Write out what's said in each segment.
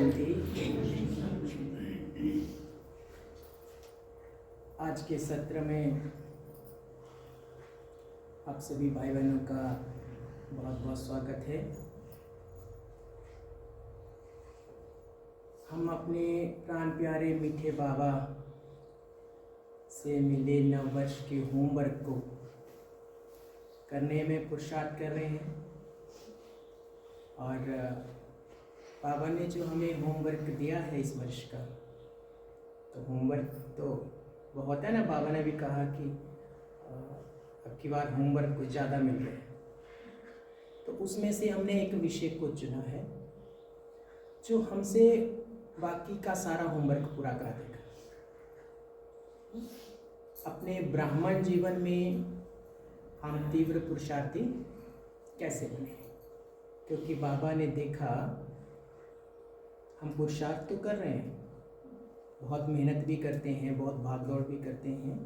शांति। आज के सत्र में आप सभी भाई बहनों का बहुत बहुत स्वागत है। हम अपने प्राण प्यारे मीठे बाबा से मिले नव वर्ष के होमवर्क को करने में पुरुषार्थ कर रहे हैं और बाबा ने जो हमें होमवर्क दिया है इस वर्ष का, तो होमवर्क तो बहुत है ना। बाबा ने भी कहा कि अब की बार होमवर्क कुछ ज़्यादा मिल रहे हैं, तो उसमें से हमने एक विषय को चुना है जो हमसे बाकी का सारा होमवर्क पूरा करा देगा। अपने ब्राह्मण जीवन में हम तीव्र पुरुषार्थी कैसे बने, क्योंकि बाबा ने देखा हम पुरुषार्थ तो कर रहे हैं, बहुत मेहनत भी करते हैं, बहुत भागदौड़ भी करते हैं,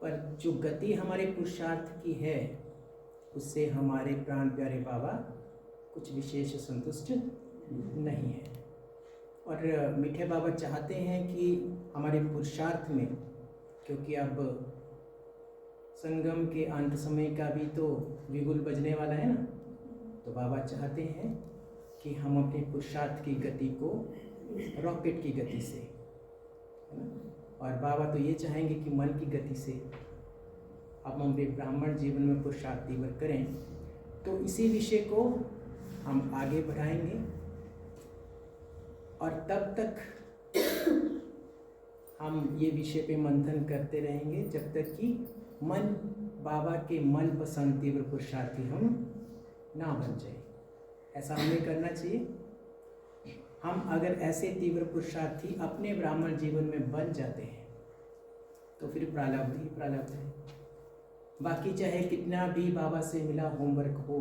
पर जो गति हमारे पुरुषार्थ की है उससे हमारे प्राण प्यारे बाबा कुछ विशेष संतुष्ट नहीं है। और मीठे बाबा चाहते हैं कि हमारे पुरुषार्थ में, क्योंकि अब संगम के अंत समय का भी तो बिगुल बजने वाला है ना, तो बाबा चाहते हैं कि हम अपने पुरुषार्थ की गति को रॉकेट की गति से, है ना, और बाबा तो ये चाहेंगे कि मन की गति से अब हम अपने ब्राह्मण जीवन में पुरुषार्थ तीव्र करें। तो इसी विषय को हम आगे बढ़ाएंगे और तब तक हम ये विषय पे मंथन करते रहेंगे जब तक कि मन बाबा के मन पसंद तीव्र पुरुषार्थी हम ना बन जाए। ऐसा हमें करना चाहिए। हम अगर ऐसे तीव्र पुरुषार्थी अपने ब्राह्मण जीवन में बन जाते हैं तो फिर प्रारब्ध ही प्रारब्ध है। बाकी चाहे कितना भी बाबा से मिला होमवर्क हो,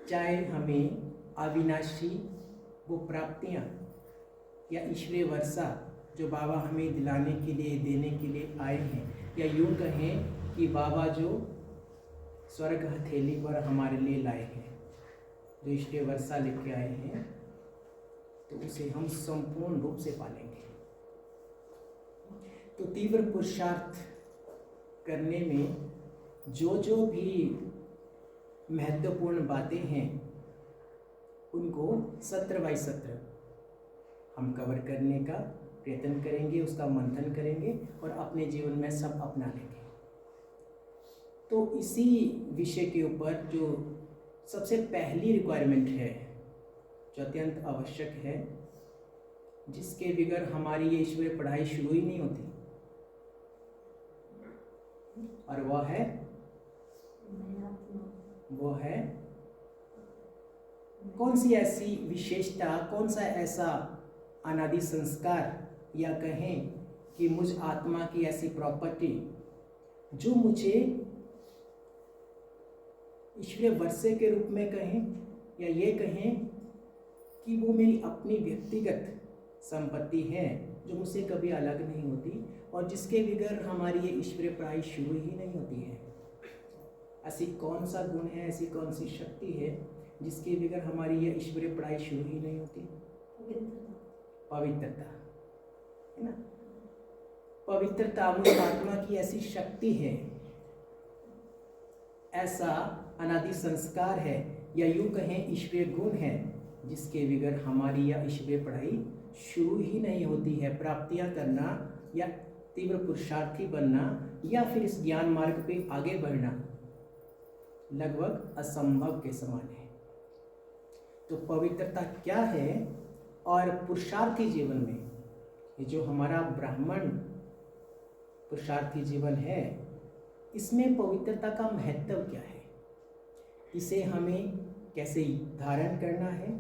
चाहे हमें अविनाशी वो प्राप्तियाँ या ईश्वरीय वर्षा जो बाबा हमें दिलाने के लिए, देने के लिए आए हैं, या यूँ कहें कि बाबा जो स्वर्ग हथेली पर हमारे लिए लाए हैं, जो ईश्वरीय वर्षा लेके आए हैं, तो उसे हम संपूर्ण रूप से पालेंगे। तो तीव्र पुरुषार्थ करने में जो जो भी महत्वपूर्ण बातें हैं उनको सत्र बाई सत्र हम कवर करने का प्रयत्न करेंगे, उसका मंथन करेंगे और अपने जीवन में सब अपना लेंगे। तो इसी विषय के ऊपर जो सबसे पहली रिक्वायरमेंट है, जो अत्यंत आवश्यक है, जिसके बगैर हमारी ये ईश्वरीय पढ़ाई शुरू ही नहीं होती, और वो है कौन सी ऐसी विशेषता, कौन सा ऐसा अनादि संस्कार, या कहें कि मुझ आत्मा की ऐसी प्रॉपर्टी जो मुझे ईश्वरीय वर्षे के रूप में कहें, या ये कहें कि वो मेरी अपनी व्यक्तिगत संपत्ति है जो मुझसे कभी अलग नहीं होती और जिसके बगैर हमारी ये ईश्वरीय पढ़ाई शुरू ही नहीं होती है। ऐसी कौन सा गुण है, ऐसी कौन सी शक्ति है जिसके बगैर हमारी ये ईश्वरीय पढ़ाई शुरू ही नहीं होती? पवित्रता, है ना। पवित्रता मुझ आत्मा की ऐसी शक्ति है, ऐसा अनादि संस्कार है, या यूँ कहें ईश्वरीय गुण है, जिसके बगैर हमारी यह ईश्वरीय पढ़ाई शुरू ही नहीं होती है। प्राप्तियां करना या तीव्र पुरुषार्थी बनना या फिर इस ज्ञान मार्ग पे आगे बढ़ना लगभग असंभव के समान है। तो पवित्रता क्या है, और पुरुषार्थी जीवन में ये जो हमारा ब्राह्मण पुरुषार्थी जीवन है, इसमें पवित्रता का महत्व क्या है, इसे हमें कैसे धारण करना है,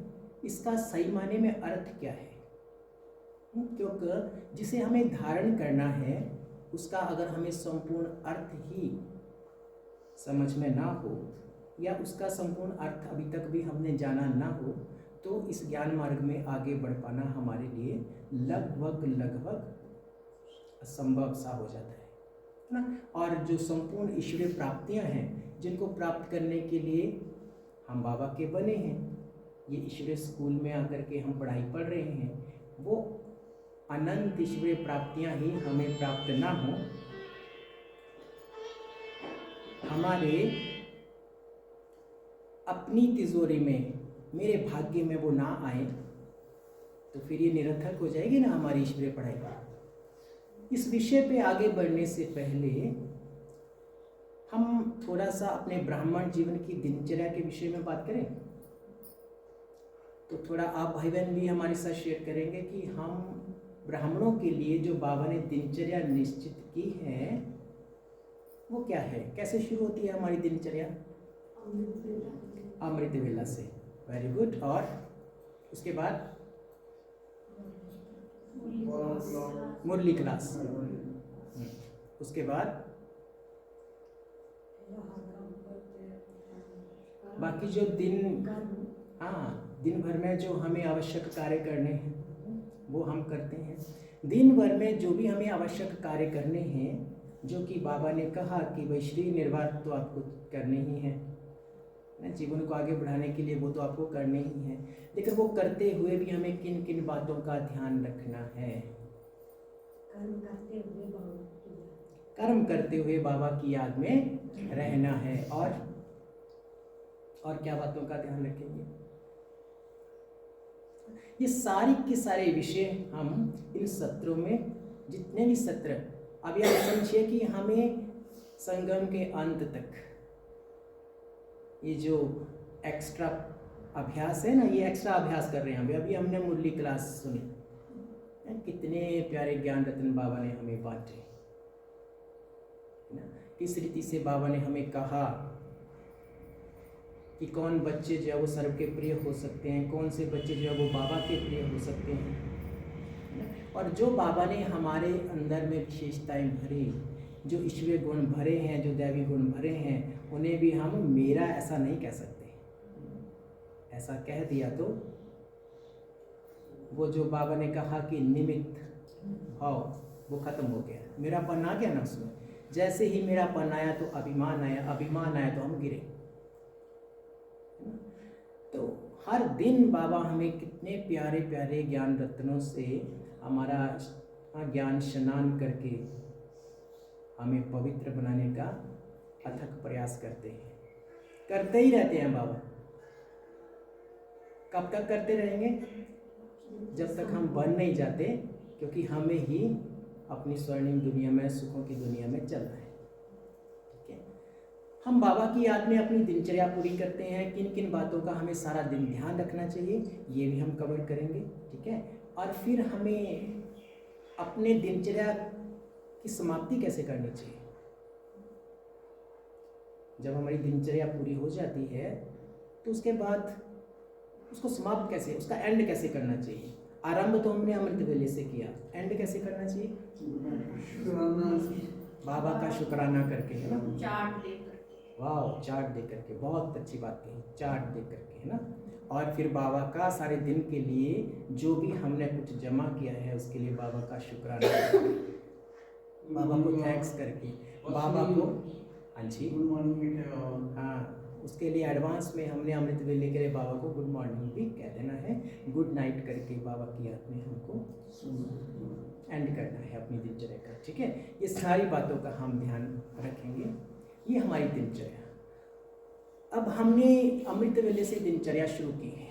इसका सही मायने में अर्थ क्या है। क्योंकि जिसे हमें धारण करना है उसका अगर हमें संपूर्ण अर्थ ही समझ में ना हो, या उसका संपूर्ण अर्थ अभी तक भी हमने जाना ना हो, तो इस ज्ञान मार्ग में आगे बढ़ पाना हमारे लिए लगभग असंभव सा हो जाता है ना। और जो संपूर्ण ईश्वरीय प्राप्तियां हैं जिनको प्राप्त करने के लिए हम बाबा के बने हैं, ये ईश्वरीय स्कूल में आकर के हम पढ़ाई पढ़ रहे हैं, वो अनंत ईश्वरीय प्राप्तियां ही हमें प्राप्त ना हो, हमारे अपनी तिजोरी में, मेरे भाग्य में वो ना आए, तो फिर ये निरर्थक हो जाएगी ना हमारी ईश्वरीय पढ़ाई। इस विषय पे आगे बढ़ने से पहले हम थोड़ा सा अपने ब्राह्मण जीवन की दिनचर्या के विषय में बात करें। तो थोड़ा आप भाई बहन भी हमारे साथ शेयर करेंगे कि हम ब्राह्मणों के लिए जो बाबा ने दिनचर्या निश्चित की है वो क्या है, कैसे शुरू होती है हमारी दिनचर्या? अमृत वेला से। Very good. और उसके बाद मुरली क्लास। उसके बाद बाकी जो दिन भर में जो हमें आवश्यक कार्य करने हैं वो हम करते हैं। दिन भर में जो भी हमें आवश्यक कार्य करने हैं, जो कि बाबा ने कहा कि वैश्वी निर्वाह तो आपको करने ही है ना, जीवन को आगे बढ़ाने के लिए वो तो आपको करने ही है, लेकिन वो करते हुए भी हमें किन किन बातों का ध्यान रखना है? कर्म करते हुए बाबा की याद में रहना है। और क्या बातों का ध्यान रखेंगे? ये सारी के सारे विषय हम इन सत्रों में, जितने भी सत्र, अभी आप समझिए कि हमें संगम के अंत तक ये जो एक्स्ट्रा अभ्यास है ना, ये एक्स्ट्रा अभ्यास कर रहे हैं। अभी हमने मुरली क्लास सुनी, कितने प्यारे ज्ञान रत्न बाबा ने हमें बांटे ना। किस रीति से बाबा ने हमें कहा कि कौन बच्चे जो है वो सर्व के प्रिय हो सकते हैं, कौन से बच्चे जो है वो बाबा के प्रिय हो सकते हैं। और जो बाबा ने हमारे अंदर में विशेषताएं भरी, जो ईश्वरीय गुण भरे हैं, जो दैवी गुण भरे हैं, उन्हें भी हम मेरा ऐसा नहीं कह सकते। ऐसा कह दिया तो वो जो बाबा ने कहा कि निमित्त भाव, वो खत्म हो गया, मेरापन आ गया ना उसमें। जैसे ही मेरापन आया तो अभिमान आया, अभिमान आया तो हम गिरे। तो हर दिन बाबा हमें कितने प्यारे प्यारे ज्ञान रत्नों से हमारा ज्ञान स्नान करके हमें पवित्र बनाने का अथक प्रयास करते हैं, करते ही रहते हैं बाबा। कब तक करते रहेंगे? जब तक हम बन नहीं जाते, क्योंकि हमें ही अपनी स्वर्णिम दुनिया में, सुखों की दुनिया में चलना है। ठीक है, हम बाबा की याद में अपनी दिनचर्या पूरी करते हैं। किन किन बातों का हमें सारा दिन ध्यान रखना चाहिए, ये भी हम कवर करेंगे। ठीक है, और फिर हमें अपने दिनचर्या की समाप्ति कैसे करनी चाहिए। जब हमारी दिनचर्या पूरी हो जाती है तो उसके बाद उसको समाप्त कैसे, उसका एंड कैसे करना चाहिए। आरंभ तो हमने अमृत वेले से किया, एंड कैसे करना चाहिए? बाबा का शुक्राना करके, है ना, चार्ट दे करके। वाह, चार्ट दे करके, बहुत अच्छी बात कही, चार्ट दे करके, है ना। और फिर बाबा का सारे दिन के लिए जो भी हमने कुछ जमा किया है उसके लिए बाबा का शुक्राना करके, बाबा को थैंक्स करके, बाबा को हाँ जी, हाँ, उसके लिए एडवांस में हमने अमृत वेले के लिए बाबा को गुड मॉर्निंग भी कह देना है, गुड नाइट करके बाबा की याद में हमको एंड करना है अपनी दिनचर्या का। ठीक है, ये सारी बातों का हम ध्यान रखेंगे। ये हमारी दिनचर्या। अब हमने अमृत वेले से दिनचर्या शुरू की है।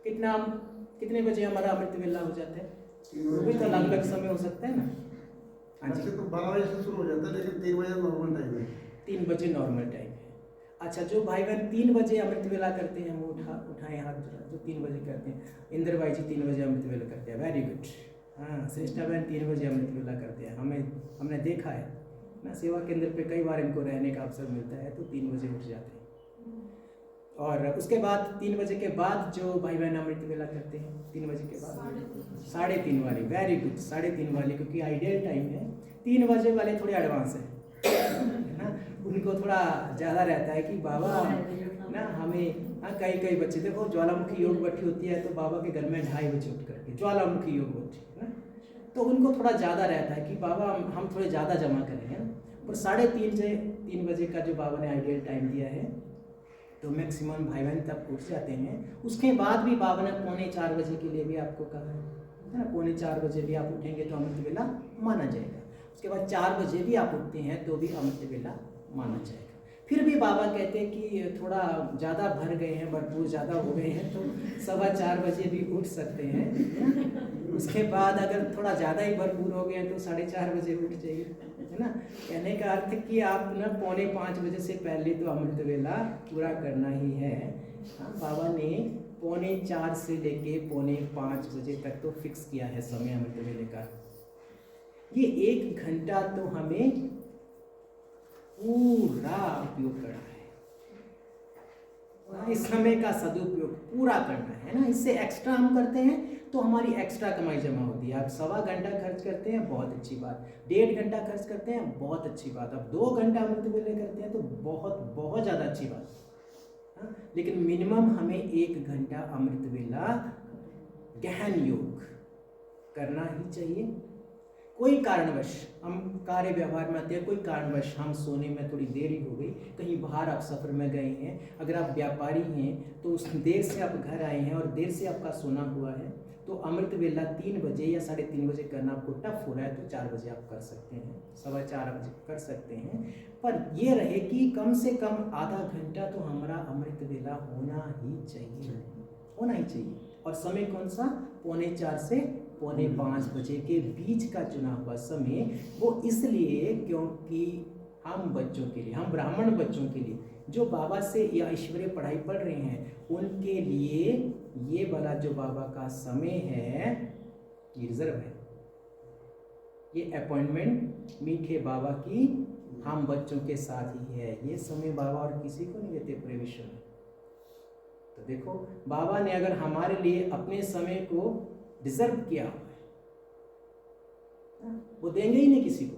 कितने बजे हमारा अमृत वेला हो जाता है? तो अलग अलग समय हो सकता है ना। हाँ जी, तो 12 बजे से शुरू हो जाता है, लेकिन 3 बजे नॉर्मल टाइम है। 3 बजे नॉर्मल टाइम है। अच्छा, जो भाई बहन 3 बजे अमृत वेला करते हैं वो उठाएं हाथ, जो 3 बजे करते हैं। इंद्र भाई जी 3 बजे अमृत वेला करते हैं, वेरी गुड। हाँ, श्रेष्ठा बहन 3 बजे अमृत वेला करते हैं। हमने देखा है ना, सेवा केंद्र पे कई बार इनको रहने का अवसर मिलता है, तो 3 बजे उठ जाते हैं। और उसके बाद 3 बजे के बाद जो भाई बहन अमृत वेला करते हैं, 3 बजे के बाद 3:30 वाली, वेरी गुड, 3:30 वाली, क्योंकि आइडियल टाइम है। 3 बजे वाले थोड़े एडवांस है ना, उनको थोड़ा ज़्यादा रहता है कि बाबा ना हमें, हाँ, कई बच्चे देखो ज्वालामुखी योग बैठी होती है तो बाबा के घर में 2:30 बजे उठ करके ज्वालामुखी योग बैठी है ना, तो उनको थोड़ा ज़्यादा रहता है कि बाबा हम थोड़े ज़्यादा जमा करेंगे ना। और 3:30 बजे का जो बाबा ने आइडियल टाइम दिया है, तो तो मैक्सिमम भाई बहन तब उठ जाते हैं। उसके बाद भी बाबा ने 3:45 के लिए भी आपको कहा है ना, 3:45 भी आप उठेंगे तो अमृत वेला माना जाएगा। उसके बाद 4 बजे भी आप उठते हैं तो भी अमृत वेला माना जाएगा। फिर भी बाबा कहते हैं कि थोड़ा ज़्यादा भर गए हैं, भरपूर ज़्यादा हो गए हैं तो 4:15 बजे भी उठ सकते हैं, है ना। उसके बाद अगर थोड़ा ज़्यादा ही भरपूर हो गए हैं तो 4:30 बजे उठ जाइए, है ना। कहने का अर्थ कि आप ना 4:45 बजे से पहले तो अमृत वेला पूरा करना ही है। हाँ, बाबा ने 4:45 से लेके 4:45 बजे तक तो फिक्स किया है समय अमृत वेले का। ये 1 घंटा तो हमें पूरा उपयोग करना है, इस समय का सदुपयोग पूरा करना है ना। इससे एक्स्ट्रा हम करते हैं तो हमारी एक्स्ट्रा कमाई जमा होती है। आप 1.25 घंटा खर्च करते हैं, बहुत अच्छी बात। 1.5 घंटा खर्च करते हैं, बहुत अच्छी बात। अब 2 घंटा अमृत वेले करते हैं तो बहुत बहुत ज़्यादा अच्छी बात। हाँ, लेकिन मिनिमम हमें 1 घंटा अमृत वेला गहन योग करना ही चाहिए। कोई कारणवश हम कार्य व्यवहार में आते हैं, कोई कारणवश हम सोने में थोड़ी देरी हो गई, कहीं बाहर आप सफ़र में गए हैं, अगर आप व्यापारी हैं तो उस देर से आप घर आए हैं और देर से आपका सोना हुआ है तो अमृत वेला 3 बजे या 3:30 बजे करना आपको टफ हो रहा है तो 4 बजे आप कर सकते हैं, 4:15 बजे कर सकते हैं। पर ये रहे कि कम से कम आधा घंटा तो हमारा अमृत वेला होना ही चाहिए, होना ही चाहिए। और समय कौन सा? 4:45 से 4:45 बजे के बीच का चुना हुआ समय। वो इसलिए क्योंकि हम बच्चों के लिए, हम ब्राह्मण बच्चों के लिए जो बाबा से या ईश्वरीय पढ़ाई पढ़ रहे हैं उनके लिए ये वाला जो बाबा का समय है ये रिजर्व है। ये अपॉइंटमेंट मीठे बाबा की हम बच्चों के साथ ही है। ये समय बाबा और किसी को नहीं देते पूरे विश्व में। तो देखो बाबा ने अगर हमारे लिए अपने समय को रिजर्व किया हुआ है, वो देंगे ही नहीं किसी को।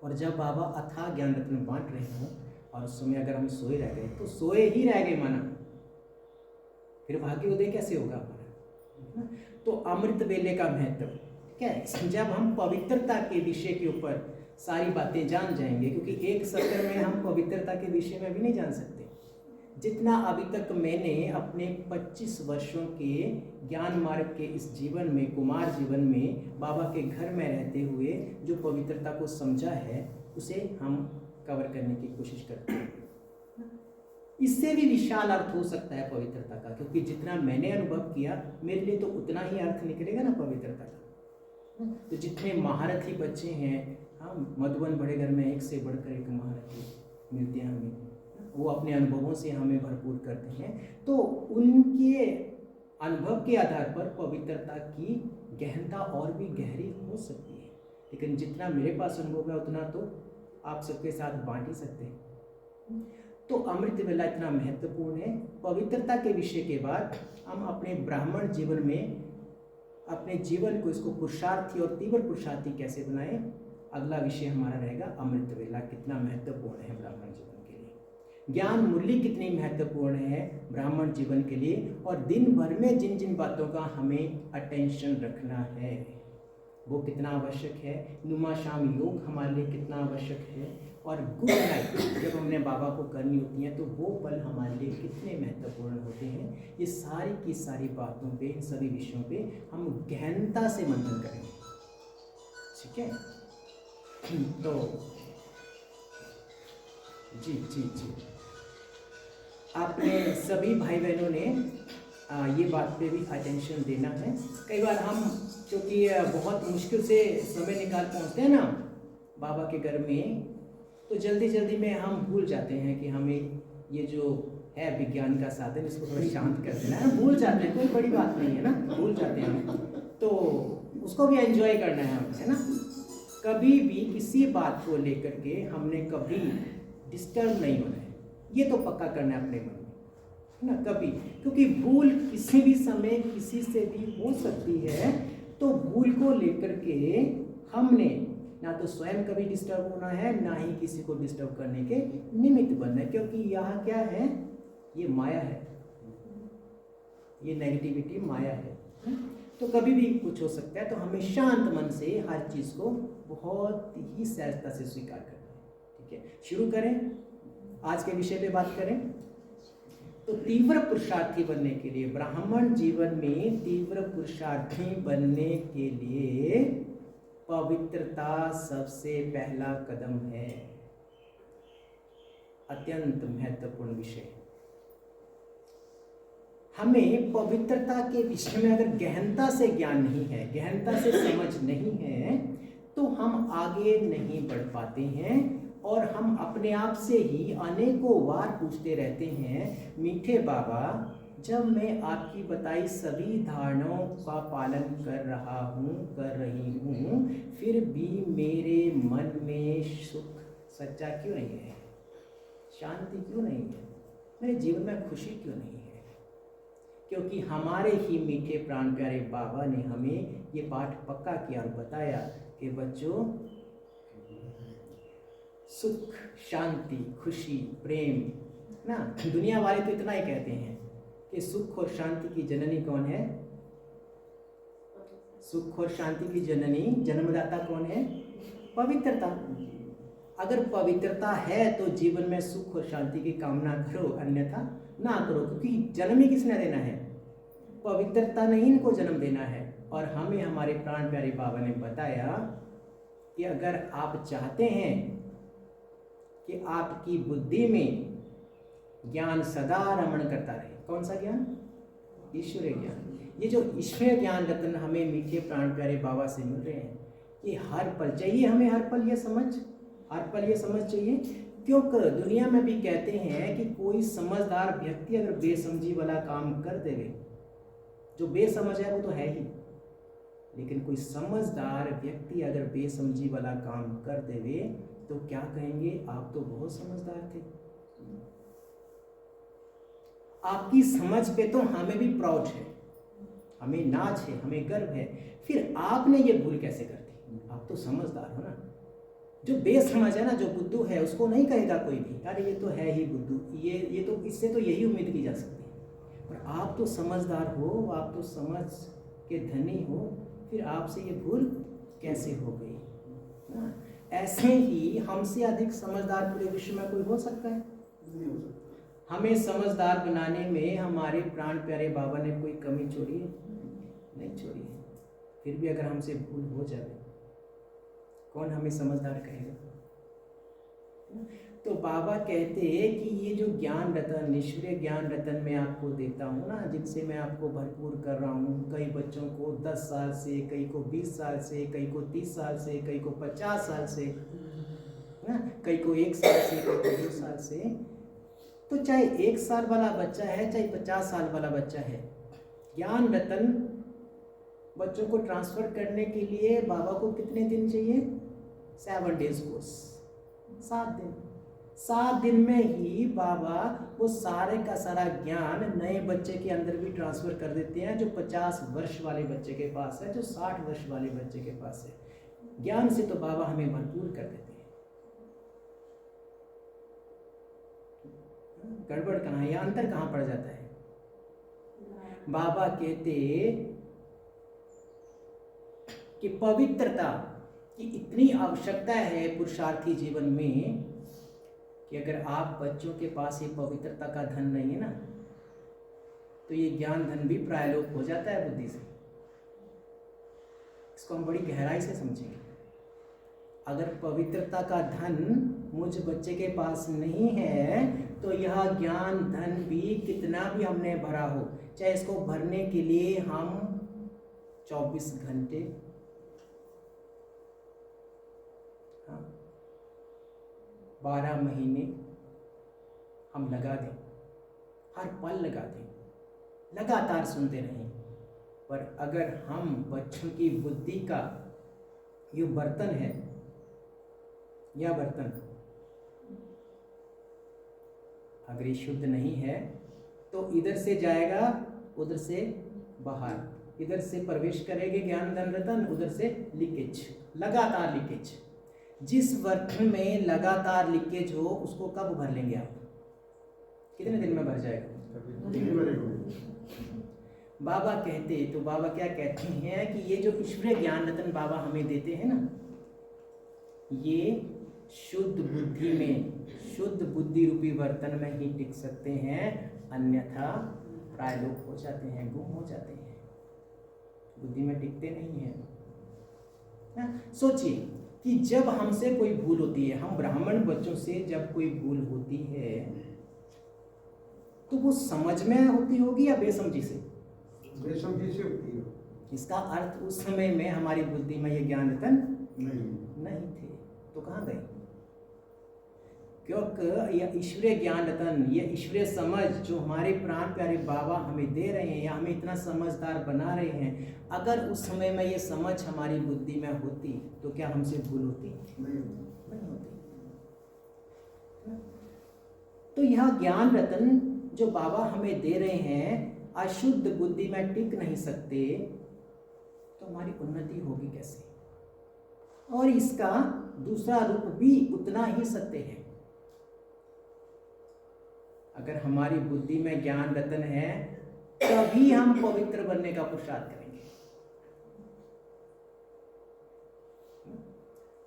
और जब बाबा अथाह ज्ञान रत्न बांट रहे हों और उस समय अगर हम सोए रह गए तो सोए ही रह गए माना, फिर भाग्योदय कैसे होगा हमारा? तो अमृत वेले का महत्व क्या है? जब हम पवित्रता के विषय के ऊपर सारी बातें जान जाएंगे, क्योंकि एक सत्र में हम पवित्रता के विषय में भी नहीं जान सकते। जितना अभी तक मैंने अपने 25 वर्षों के ज्ञान मार्ग के इस जीवन में, कुमार जीवन में, बाबा के घर में रहते हुए जो पवित्रता को समझा है उसे हम कवर करने की कोशिश करते हैं। इससे भी विशाल अर्थ हो सकता है पवित्रता का, क्योंकि जितना मैंने अनुभव किया मेरे लिए तो उतना ही अर्थ निकलेगा ना पवित्रता का। तो जितने महारथी बच्चे हैं, हाँ, मधुबन बड़े घर में एक से बढ़कर एक महारथी मिलते हैं हमें, वो अपने अनुभवों से हमें भरपूर करते हैं। तो उनके अनुभव के आधार पर पवित्रता की गहनता और भी गहरी हो सकती है। लेकिन जितना मेरे पास अनुभव है उतना तो आप सबके साथ बांट ही सकते हैं। तो अमृत वेला इतना महत्वपूर्ण है। पवित्रता के विषय के बाद हम अपने ब्राह्मण जीवन में अपने जीवन को, इसको पुरुषार्थी और तीव्र पुरुषार्थी कैसे बनाएं, अगला विषय हमारा रहेगा। अमृत वेला कितना महत्वपूर्ण है ब्राह्मण जीवन के लिए, ज्ञान मूल्य कितनी महत्वपूर्ण है ब्राह्मण जीवन के लिए, और दिन भर में जिन जिन बातों का हमें अटेंशन रखना है वो कितना आवश्यक है। नुमा शाम योग हमारे लिए कितना आवश्यक है, और गुड नाइट जब हमने बाबा को करनी होती है तो वो पल हमारे लिए कितने महत्वपूर्ण होते हैं। ये सारी की सारी बातों पे, इन सभी विषयों पे हम गहनता से मंथन करेंगे, ठीक है। तो जी जी जी, आपने सभी भाई बहनों ने ये बात पे भी अटेंशन देना है। कई बार हम क्योंकि बहुत मुश्किल से समय निकाल पहुंचते हैं ना बाबा के घर में, तो जल्दी जल्दी में हम भूल जाते हैं कि हमें ये जो है विज्ञान का साधन, इसको थोड़ा शांत कर देना है। भूल जाते हैं, कोई बड़ी बात नहीं है ना, भूल जाते हैं हम, तो उसको भी एंजॉय करना है हमें, है ना। कभी भी किसी बात को लेकर के हमने कभी डिस्टर्ब नहीं होना है, ये तो पक्का करना है अपने मन में, है ना, कभी। क्योंकि भूल किसी भी समय किसी से भी हो सकती है, तो भूल को लेकर के हमने ना तो स्वयं कभी डिस्टर्ब होना है, ना ही किसी को डिस्टर्ब करने के निमित्त बनना है। क्योंकि यहाँ क्या है, ये माया है, ये नेगेटिविटी माया है, तो कभी भी कुछ हो सकता है। तो हमें शांत मन से हर चीज़ को बहुत ही सहजता से स्वीकार करना है, ठीक है। शुरू करें, आज के विषय पे बात करें। तो तीव्र पुरुषार्थी बनने के लिए, ब्राह्मण जीवन में तीव्र पुरुषार्थी बनने के लिए पवित्रता सबसे पहला कदम है। अत्यंत महत्वपूर्ण विषय। हमें पवित्रता के विषय में अगर गहनता से ज्ञान नहीं है, गहनता से समझ नहीं है, तो हम आगे नहीं बढ़ पाते हैं और हम अपने आप से ही अनेकों बार पूछते रहते हैं, मीठे बाबा, जब मैं आपकी बताई सभी धारणाओं का पालन कर रही हूँ, फिर भी मेरे मन में सुख सच्चा क्यों नहीं है, शांति क्यों नहीं है, मेरे जीवन में खुशी क्यों नहीं है? क्योंकि हमारे ही मीठे प्राण प्यारे बाबा ने हमें ये पाठ पक्का किया और बताया कि बच्चों, सुख, शांति, खुशी, प्रेम ना, दुनिया वाले तो इतना ही कहते हैं कि सुख और शांति की जननी कौन है? सुख और शांति की जननी, जन्मदाता कौन है? पवित्रता। अगर पवित्रता है तो जीवन में सुख और शांति की कामना करो, अन्यथा ना करो, क्योंकि जन्म ही किसने देना है? पवित्रता ने इनको जन्म देना है। और हमें हमारे प्राण प्यारे बाबा ने बताया कि अगर आप चाहते हैं कि आपकी बुद्धि में ज्ञान सदा रमण करता रहे, कौन सा ज्ञान? ईश्वरीय ज्ञान। ये जो ईश्वरीय ज्ञान रत्न हमें मीठे प्राण प्यारे बाबा से मिल रहे हैं, ये हर पल चाहिए हमें, हर पल ये समझ चाहिए। क्योंकि दुनिया में भी कहते हैं कि कोई समझदार व्यक्ति अगर बेसमझी वाला काम कर देवे, जो बेसमझ है वो तो है ही, लेकिन कोई समझदार व्यक्ति अगर बेसमझी वाला काम कर देवे तो क्या कहेंगे? आप तो बहुत समझदार थे। आपकी समझ पे तो हमें भी प्राउड है, हमें नाज है, हमें गर्व है। फिर आपने ये भूल कैसे कर दी? आप तो समझदार हो ना। जो बेसमझ है ना, जो बुद्धू है, उसको नहीं कहेगा कोई भी, अरे ये तो है ही बुद्धू, ये तो इससे तो यही उम्मीद की जा सकती है। पर आप तो समझदार हो, आप तो समझ के धनी हो, फिर आपसे ये भूल कैसे हो गई ना? ऐसे ही हमसे अधिक समझदार पूरे विश्व में कोई हो सकता है? नहीं हो सकता। हमें समझदार बनाने में हमारे प्राण प्यारे बाबा ने कोई कमी छोड़ी है? नहीं छोड़ी है। फिर भी अगर हमसे भूल हो जाए, कौन हमें समझदार कहेगा? तो बाबा कहते हैं कि ये जो ज्ञान रतन, ईश्वरीय ज्ञान रतन मैं आपको देता हूँ ना, जिनसे मैं आपको भरपूर कर रहा हूँ, कई बच्चों को 10 साल से, कई को 20 साल से, कई को 30 साल से, कई को 50 साल से ना, कई को 1 साल से, कई को 2 साल से। तो चाहे 1 साल वाला बच्चा है, चाहे 50 साल वाला बच्चा है, ज्ञान रतन बच्चों को ट्रांसफर करने के लिए बाबा को कितने दिन चाहिए? 7 डेज कोर्स, 7 दिन। 7 दिन में ही बाबा वो सारे का सारा ज्ञान नए बच्चे के अंदर भी ट्रांसफर कर देते हैं, जो 50 वर्ष वाले बच्चे के पास है, जो 60 वर्ष वाले बच्चे के पास है। ज्ञान से तो बाबा हमें भरपूर कर देते हैं। गड़बड़ कहाँ है? यहाँ अंतर कहाँ पड़ जाता है? बाबा कहते कि पवित्रता की इतनी आवश्यकता है पुरुषार्थी जीवन में कि अगर आप बच्चों के पास ये पवित्रता का धन नहीं है ना, तो ये ज्ञान धन भी प्रायलोप हो जाता है बुद्धि से। इसको हम बड़ी गहराई से समझेंगे। अगर पवित्रता का धन मुझ बच्चे के पास नहीं है, तो यह ज्ञान धन भी कितना भी हमने भरा हो, चाहे इसको भरने के लिए हम 24 घंटे, 12 महीने हम लगा दें, हर पल लगा दें, लगातार सुनते रहें, पर अगर हम बच्चों की बुद्धि का ये बर्तन है, यह बर्तन अगर ये शुद्ध नहीं है, तो इधर से जाएगा, उधर से बाहर, इधर से प्रवेश करेंगे ज्ञान धन रतन, उधर से लीकेज, लगातार लीकेज। जिस बर्तन में लगातार लीकेज हो, उसको कब भर लेंगे आप? कितने दिन में भर जाएगा? बाबा कहते, तो बाबा क्या कहते हैं कि ये जो ईश्वरीय ज्ञान रतन बाबा हमें देते हैं ना, ये शुद्ध बुद्धि में, शुद्ध बुद्धि रूपी बर्तन में ही टिक सकते हैं, अन्यथा प्राय लोग हो जाते हैं, गुम हो जाते हैं, बुद्धि में टिकते नहीं हैं। सोचिए कि जब हमसे कोई भूल होती है, हम ब्राह्मण बच्चों से जब कोई भूल होती है तो वो समझ में होती होगी या बेसमझी से? बेसमझी से होती है। इसका अर्थ उस समय में हमारी बुद्धि में ये ज्ञान रतन नहीं थे, तो कहाँ गए? क्योंकि यह ईश्वरीय ज्ञान रतन, यह ईश्वरीय समझ जो हमारे प्राण प्यारे बाबा हमें दे रहे हैं या हमें इतना समझदार बना रहे हैं, अगर उस समय में ये समझ हमारी बुद्धि में होती तो क्या हमसे भूल होती? नहीं होती। तो यह ज्ञान रतन जो बाबा हमें दे रहे हैं अशुद्ध बुद्धि में टिक नहीं सकते, तो हमारी उन्नति होगी कैसे? और इसका दूसरा रूप भी उतना ही सत्य है। अगर हमारी बुद्धि में ज्ञान रतन है तभी हम पवित्र बनने का पुरुषार्थ करेंगे।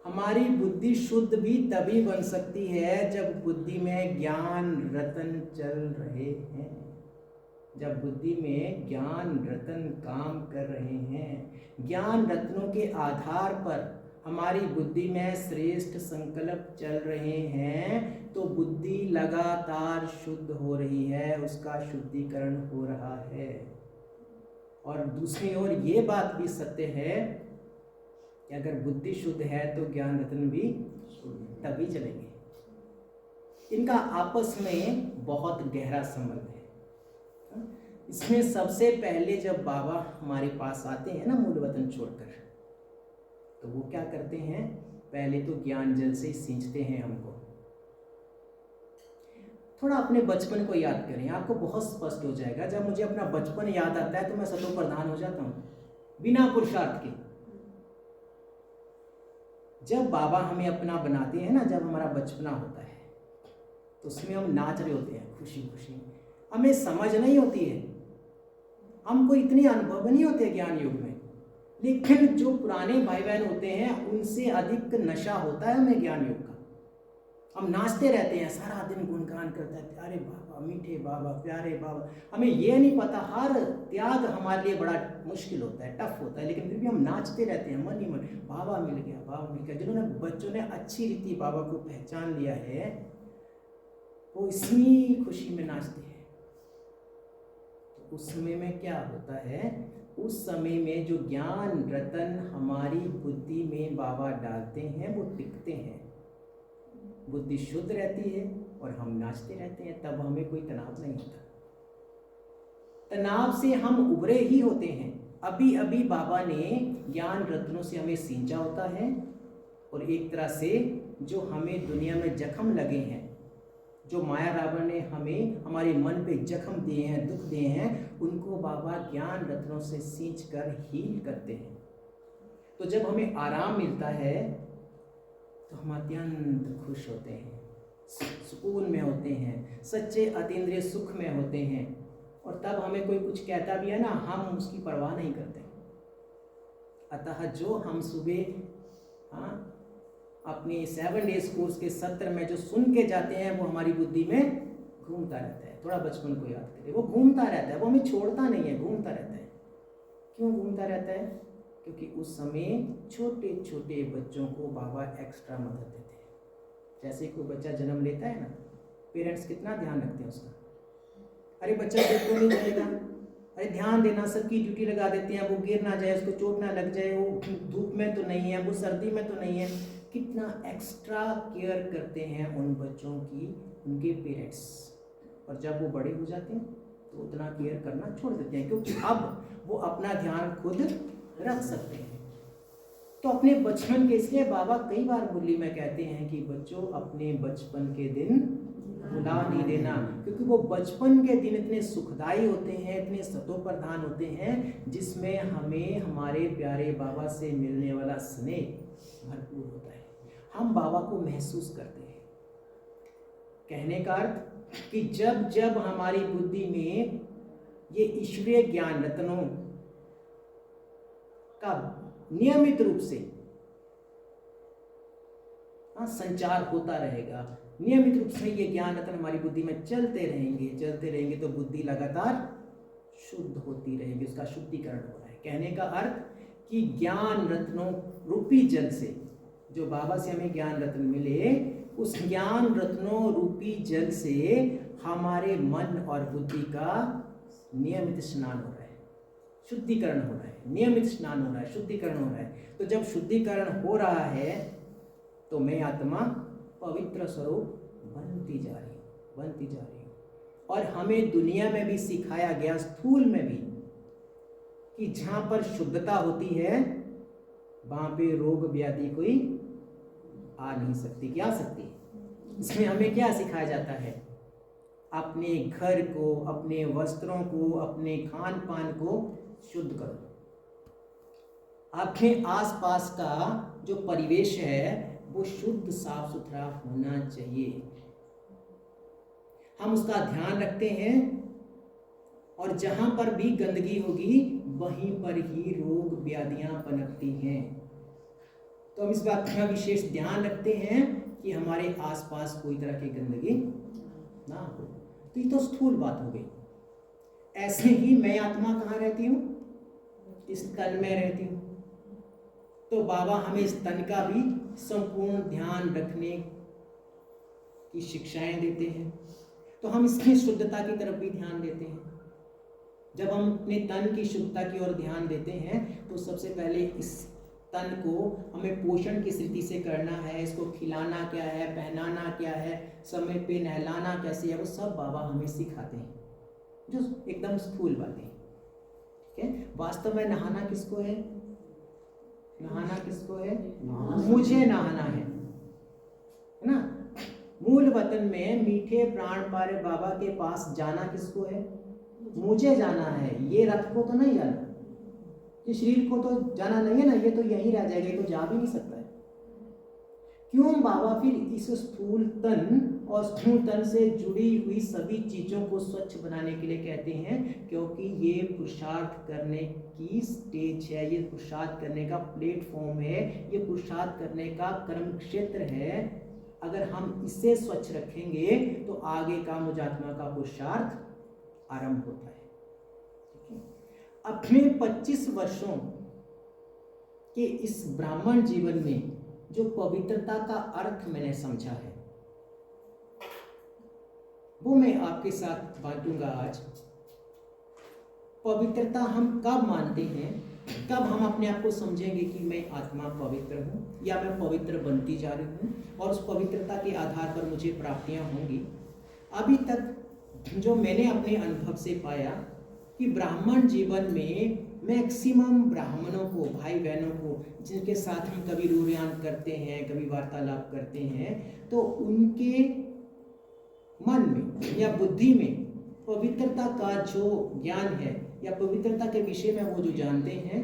हमारी बुद्धि शुद्ध भी तभी बन सकती है जब बुद्धि में ज्ञान रतन चल रहे हैं, जब बुद्धि में ज्ञान रतन काम कर रहे हैं। ज्ञान रत्नों के आधार पर हमारी बुद्धि में श्रेष्ठ संकल्प चल रहे हैं तो बुद्धि लगातार शुद्ध हो रही है, उसका शुद्धिकरण हो रहा है। और दूसरी ओर ये बात भी सत्य है कि अगर बुद्धि शुद्ध है तो ज्ञान रत्न भी तभी चलेंगे। इनका आपस में बहुत गहरा संबंध है। इसमें सबसे पहले जब बाबा हमारे पास आते हैं ना मूल वतन छोड़कर, तो वो क्या करते हैं? पहले तो ज्ञान जल से सींचते हैं हमको। थोड़ा अपने बचपन को याद करें, आपको बहुत स्पष्ट हो जाएगा। जब मुझे अपना बचपन याद आता है तो मैं सतो प्रधान हो जाता हूँ बिना पुरुषार्थ के। जब बाबा हमें अपना बनाते हैं ना, जब हमारा बचपना होता है तो उसमें हम नाच रहे होते हैं खुशी खुशी। हमें समझ नहीं होती है, हमको इतने अनुभव नहीं होते ज्ञान युग में, लेकिन जो पुराने भाई बहन होते हैं उनसे अधिक नशा होता है हमें ज्ञान युग का। हम नाचते रहते हैं, सारा दिन गुणगान करते हैं, प्यारे बाबा, मीठे बाबा, प्यारे बाबा। हमें ये नहीं पता हर त्याग हमारे लिए बड़ा मुश्किल होता है, टफ होता है, लेकिन फिर भी हम नाचते रहते हैं मन ही मन। बाबा मिल गया, बाबा मिल गया। जिन्होंने बच्चों ने अच्छी रीति बाबा को पहचान लिया है वो इसी खुशी में नाचते हैं। तो उस समय में क्या होता है? उस समय में जो ज्ञान रतन हमारी बुद्धि में बाबा डालते हैं वो टिकते हैं, बुद्धि शुद्ध रहती है और हम नाचते रहते हैं। तब हमें कोई तनाव नहीं होता। तनाव से हम उभरे ही होते हैं। अभी अभी बाबा ने ज्ञान रत्नों से हमें सींचा होता है और एक तरह से जो हमें दुनिया में जख्म लगे हैं, जो माया रावण ने हमें हमारे मन पे जख्म दिए हैं, दुख दिए हैं, उनको बाबा ज्ञान रत्नों से सींच कर हील करते हैं। तो जब हमें आराम मिलता है तो हम अत्यंत खुश होते हैं, सुकून में होते हैं, सच्चे अतीन्द्रिय सुख में होते हैं। और तब हमें कोई कुछ कहता भी है ना, हम उसकी परवाह नहीं करते। अतः जो हम सुबह अपनी 7 डेज कोर्स के सत्र में जो सुन के जाते हैं वो हमारी बुद्धि में घूमता रहता है। थोड़ा बचपन को याद करें, वो घूमता रहता है, वो हमें छोड़ता नहीं है, घूमता रहता है। क्यों घूमता रहता है? क्योंकि उस समय छोटे छोटे बच्चों को बाबा एक्स्ट्रा मदद देते हैं। जैसे कोई बच्चा जन्म लेता है ना, पेरेंट्स कितना ध्यान रखते हैं उसका। अरे बच्चा देख तो नहीं जाएगा, अरे ध्यान देना, सबकी ड्यूटी लगा देते हैं, वो गिर ना जाए, उसको चोट ना लग जाए, वो धूप में तो नहीं है, वो सर्दी में तो नहीं है। कितना एक्स्ट्रा केयर करते हैं उन बच्चों की उनके पेरेंट्स। और जब वो बड़े हो जाते हैं तो उतना केयर करना छोड़ देते हैं, क्योंकि अब वो अपना ध्यान खुद रख सकते हैं। तो अपने बचपन के, इसलिए बाबा कई बार मुरली में कहते हैं कि बच्चों अपने बचपन के दिन भुला नहीं देना, क्योंकि वो बचपन के दिन इतने सुखदायी होते हैं, इतने सतोप्रधान होते हैं, जिसमें हमें हमारे प्यारे बाबा से मिलने वाला स्नेह भरपूर होता है। हम बाबा को महसूस करते हैं। कहने का अर्थ कि जब जब हमारी बुद्धि में ये ईश्वरीय ज्ञान रत्नों का नियमित रूप से हाँ, संचार होता रहेगा। नियमित रूप से ये ज्ञान रत्न हमारी बुद्धि में चलते रहेंगे तो बुद्धि लगातार शुद्ध होती रहेगी, उसका शुद्धिकरण हो रहा है। कहने का अर्थ कि ज्ञान रत्नों रूपी जल से, जो बाबा से हमें ज्ञान रत्न मिले, उस ज्ञान रत्नों रूपी जल से हमारे मन और बुद्धि का नियमित स्नान हो रहा है, शुद्धिकरण हो रहा है, नियमित स्नान हो रहा है, शुद्धिकरण हो रहा है। तो जब शुद्धिकरण हो रहा है तो मैं आत्मा पवित्र स्वरूप बनती जा रही हूँ। और हमें दुनिया में भी सिखाया गया, स्थूल में भी, कि जहां पर शुद्धता होती है वहां पे रोग व्याधि कोई आ नहीं सकती। क्या आ सकती है? इसमें हमें क्या सिखाया जाता है? अपने घर को, अपने वस्त्रों को, अपने खान पान को शुद्ध करो। आपके आसपास का जो परिवेश है वो शुद्ध साफ सुथरा होना चाहिए। हम उसका ध्यान रखते हैं और जहां पर भी गंदगी होगी वहीं पर ही रोग व्याधियां पनपती हैं। तो हम इस बात का विशेष ध्यान रखते हैं कि हमारे आसपास कोई तरह की गंदगी ना हो। तो ये तो स्थूल बात हो गई। ऐसे ही मैं आत्मा कहाँ रहती हूँ? इस तन में रहती हूँ। तो बाबा हमें इस तन का भी संपूर्ण ध्यान रखने की शिक्षाएं देते हैं। तो हम इसकी शुद्धता की तरफ भी ध्यान देते हैं। जब हम अपने तन की शुद्धता की ओर ध्यान देते हैं तो सबसे पहले इस तन को हमें पोषण की स्थिति से करना है। इसको खिलाना क्या है, पहनाना क्या है, समय पे नहलाना कैसे है, वो सब बाबा हमें सिखाते हैं, जो एकदम स्थूल बातें। ठीक है, वास्तव में नहाना किसको है? नहाना किसको है? मुझे नहाना है ना। मूल वतन में मीठे प्राण प्यारे बाबा के पास जाना किसको है? मुझे जाना है। ये रथ को तो नहीं जाना, ये शरीर को तो जाना नहीं है ना, ये तो यहीं रह जाएगा, ये तो जा भी नहीं सकता है। क्यों बाबा फिर इस स्थूल तन और स्थूल तन से जुड़ी हुई सभी चीजों को स्वच्छ बनाने के लिए कहते हैं? क्योंकि ये पुरुषार्थ करने की स्टेज है, ये पुरुषार्थ करने का प्लेटफॉर्म है, ये पुरुषार्थ करने का कर्म क्षेत्र है। अगर हम इसे स्वच्छ रखेंगे तो आगे का मुजात्मा का पुरुषार्थ आरंभ होता है। अपने 25 वर्षों के इस ब्राह्मण जीवन में जो पवित्रता का अर्थ मैंने समझा है वो मैं आपके साथ बांटूंगा आज। पवित्रता हम कब मानते हैं, कब हम अपने आप को समझेंगे कि मैं आत्मा पवित्र हूँ या मैं पवित्र बनती जा रही हूँ और उस पवित्रता के आधार पर मुझे प्राप्तियाँ होंगी। अभी तक जो मैंने अपने अनुभव से पाया कि ब्राह्मण जीवन में मैक्सिमम ब्राह्मणों को, भाई बहनों को जिनके साथ हम कभी रूहयान करते हैं, कभी वार्तालाप करते हैं, तो उनके मन में या बुद्धि में पवित्रता का जो ज्ञान है या पवित्रता के विषय में वो जो जानते हैं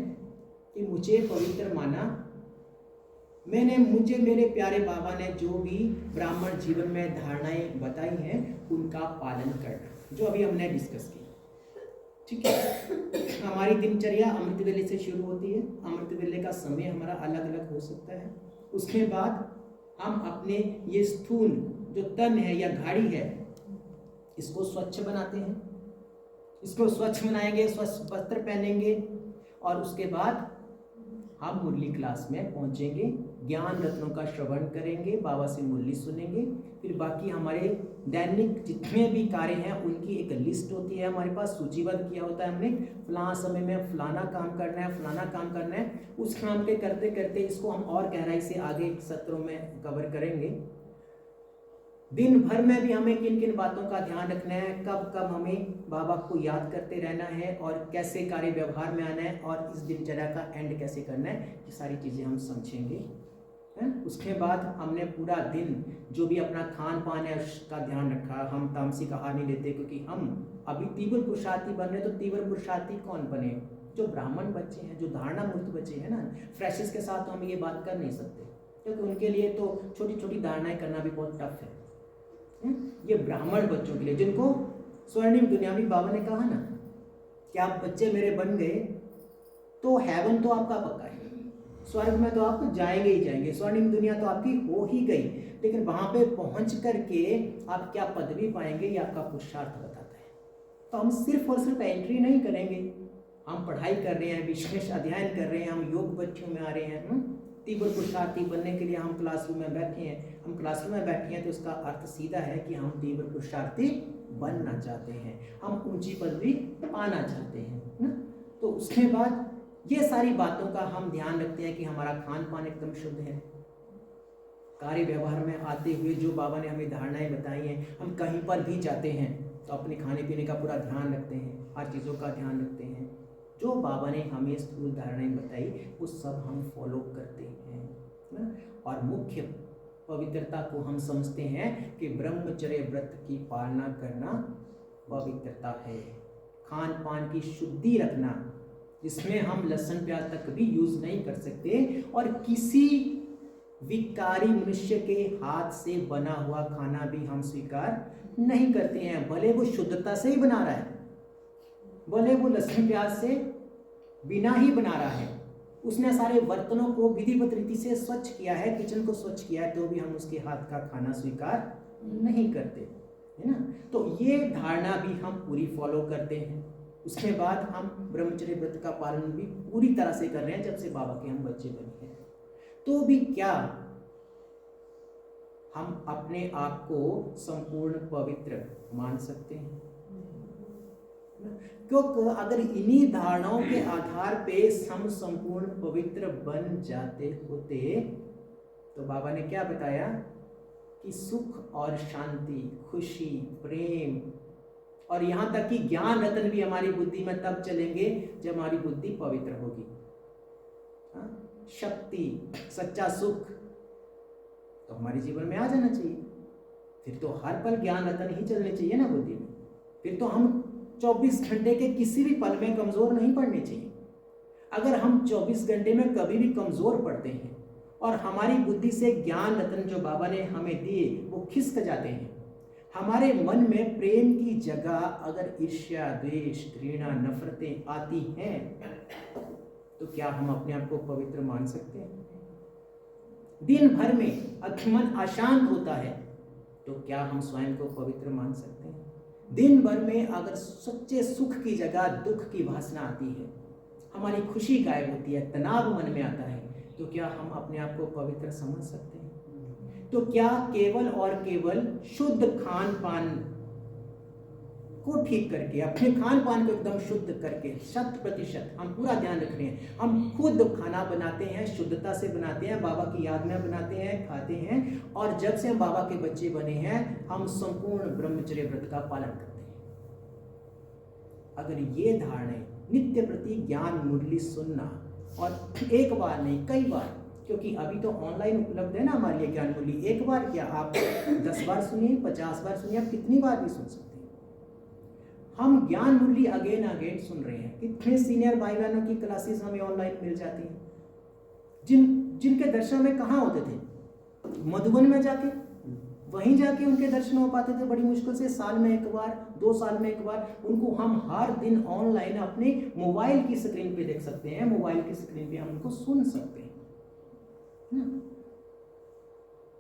कि मुझे पवित्र माना, मुझे मेरे प्यारे बाबा ने जो भी ब्राह्मण जीवन में धारणाएं बताई हैं उनका पालन करना, जो अभी हमने डिस्कस किया। ठीक है, हमारी दिनचर्या अमृत वेले से शुरू होती है। अमृत वेले का समय हमारा अलग अलग हो सकता है। उसके बाद हम अपने ये स्थूल जो तन है या घाड़ी है इसको स्वच्छ बनाते हैं। इसको स्वच्छ बनाएंगे, स्वच्छ वस्त्र पहनेंगे और उसके बाद हम मुरली क्लास में पहुंचेंगे, ज्ञान रत्नों का श्रवण करेंगे, बाबा से मुरली सुनेंगे। फिर बाकी हमारे दैनिक जितने भी कार्य हैं उनकी एक लिस्ट होती है, हमारे पास सूचीबद्ध किया होता है हमने, फलां समय में फलाना काम करना है, फलाना काम करना है। उस काम के करते करते इसको हम और गहराई से आगे सत्रों में कवर करेंगे। दिन भर में भी हमें किन किन बातों का ध्यान रखना है, कब कब हमें बाबा को याद करते रहना है और कैसे कार्य व्यवहार में आना है और इस दिनचर्या का एंड कैसे करना है, ये सारी चीज़ें हम समझेंगे। है, उसके बाद हमने पूरा दिन जो भी अपना खान पान है उसका ध्यान रखा। हम तामसिक आहार नहीं लेते क्योंकि हम अभी तीव्र पुरुषार्थी बन रहे। तो तीव्र पुरुषार्थी कौन बने? जो ब्राह्मण बच्चे हैं, जो धारणा मूर्त बच्चे हैं ना। फ्रेशर्स के साथ तो हम ये बात कर नहीं सकते क्योंकि उनके लिए तो छोटी छोटी धारणाएं करना भी बहुत टफ है। ये ब्राह्मण बच्चों के लिए जिनको स्वर्णिम दुनियावी बाबा ने कहा ना कि आप बच्चे मेरे बन गए तो हेवन तो आपका पक्का है। स्वर्ग में तो आप जाएंगे ही जाएंगे, स्वर्णिम दुनिया तो आपकी हो ही गई, लेकिन वहां पे पहुंच करके आप क्या पदवी पाएंगे ये आपका पुरुषार्थ बताता है। तो हम सिर्फ और सिर्फ एंट्री नहीं करेंगे, हम पढ़ाई कर रहे हैं, विशेष अध्ययन कर रहे हैं, हम योग बच्चों में आ रहे हैं, तीव्र पुरुषार्थी बनने के लिए हम क्लासरूम में बैठे हैं। हम क्लासरूम में बैठे हैं तो इसका अर्थ सीधा है कि हम तीव्र पुरुषार्थी बनना चाहते हैं, हम ऊंची पदवी पाना चाहते हैं ना। तो उसके बाद ये सारी बातों का हम ध्यान रखते हैं कि हमारा खान पान एकदम शुद्ध है। कार्य व्यवहार में आते हुए जो बाबा ने हमें धारणाएं बताई हैं, हम कहीं पर भी जाते हैं तो अपने खाने पीने का पूरा ध्यान रखते हैं, हर चीज़ों का ध्यान रखते हैं। जो बाबा ने हमें स्थूल धारणाएं बताई वो सब हम फॉलो करते हैं ना। और मुख्य पवित्रता को हम समझते हैं कि ब्रह्मचर्य व्रत की पालना करना पवित्रता है। खान पान की शुद्धि रखना, जिसमें हम लहसुन प्याज तक भी यूज नहीं कर सकते, और किसी विकारी मनुष्य के हाथ से बना हुआ खाना भी हम स्वीकार नहीं करते हैं, भले वो शुद्धता से ही बना रहा है, भले वो लहसुन प्याज से बिना ही बना रहा है, उसने सारे बर्तनों को विधिवत रीति से स्वच्छ किया है, किचन को स्वच्छ किया है, तो भी हम उसके हाथ का खाना स्वीकार नहीं करते, है ना। तो ये धारणा भी हम पूरी फॉलो करते हैं। उसके बाद हम ब्रह्मचर्य व्रत का पालन भी पूरी तरह से कर रहे हैं जब से बाबा के हम बच्चे बने हैं। तो भी क्या हम अपने आप को संपूर्ण पवित्र मान सकते हैं? क्योंकि अगर इन्हीं धारणाओं के आधार पे हम संपूर्ण पवित्र बन जाते होते तो बाबा ने क्या बताया कि सुख और शांति, खुशी, प्रेम और यहाँ तक कि ज्ञान रतन भी हमारी बुद्धि में तब चलेंगे जब हमारी बुद्धि पवित्र होगी। शक्ति, सच्चा सुख तो हमारे जीवन में आ जाना चाहिए। फिर तो हर पल ज्ञान रतन ही चलने चाहिए ना बुद्धि में। फिर तो हम 24 घंटे के किसी भी पल में कमजोर नहीं पड़ने चाहिए। अगर हम 24 घंटे में कभी भी कमजोर पड़ते हैं और हमारी बुद्धि से ज्ञान रतन जो बाबा ने हमें दिए वो खिसक जाते हैं, हमारे मन में प्रेम की जगह अगर ईर्ष्या, द्वेष, घृणा, नफरतें आती हैं तो क्या हम अपने आप को पवित्र मान सकते हैं? दिन भर में मन अशांत होता है तो क्या हम स्वयं को पवित्र मान सकते हैं? दिन भर में अगर सच्चे सुख की जगह दुख की वासना आती है, हमारी खुशी गायब होती है, तनाव मन में आता है, तो क्या हम अपने आप को पवित्र समझ सकते हैं? तो क्या केवल और केवल शुद्ध खान पान को ठीक करके, अपने खान पान को एकदम शुद्ध करके 100% हम पूरा ध्यान रख रहे हैं, हम खुद खाना बनाते हैं, शुद्धता से बनाते हैं, बाबा की याद में बनाते हैं, खाते हैं, और जब से हम बाबा के बच्चे बने हैं हम संपूर्ण ब्रह्मचर्य व्रत का पालन करते हैं। अगर ये धारणाएं नित्य प्रति ज्ञान मुरली सुनना, और एक बार नहीं कई बार, क्योंकि अभी तो ऑनलाइन उपलब्ध है ना हमारे लिए ज्ञान मुरली, एक बार क्या आप 10 बार सुनिए, 50 बार सुनिए, आप कितनी बार भी सुन सकते हैं। हम ज्ञान मुरली अगेन अगेन सुन रहे हैं। कितने सीनियर भाई बहनों की क्लासेस हमें ऑनलाइन मिल जाती हैं, जिनके दर्शन में कहाँ होते थे? मधुबन में जाके, वहीं जाके उनके दर्शन हो पाते थे बड़ी मुश्किल से, साल में एक बार, 2 साल में एक बार। उनको हम हर दिन ऑनलाइन अपने मोबाइल की स्क्रीन पे देख सकते हैं, मोबाइल की स्क्रीन पे हम उनको सुन सकते हैं।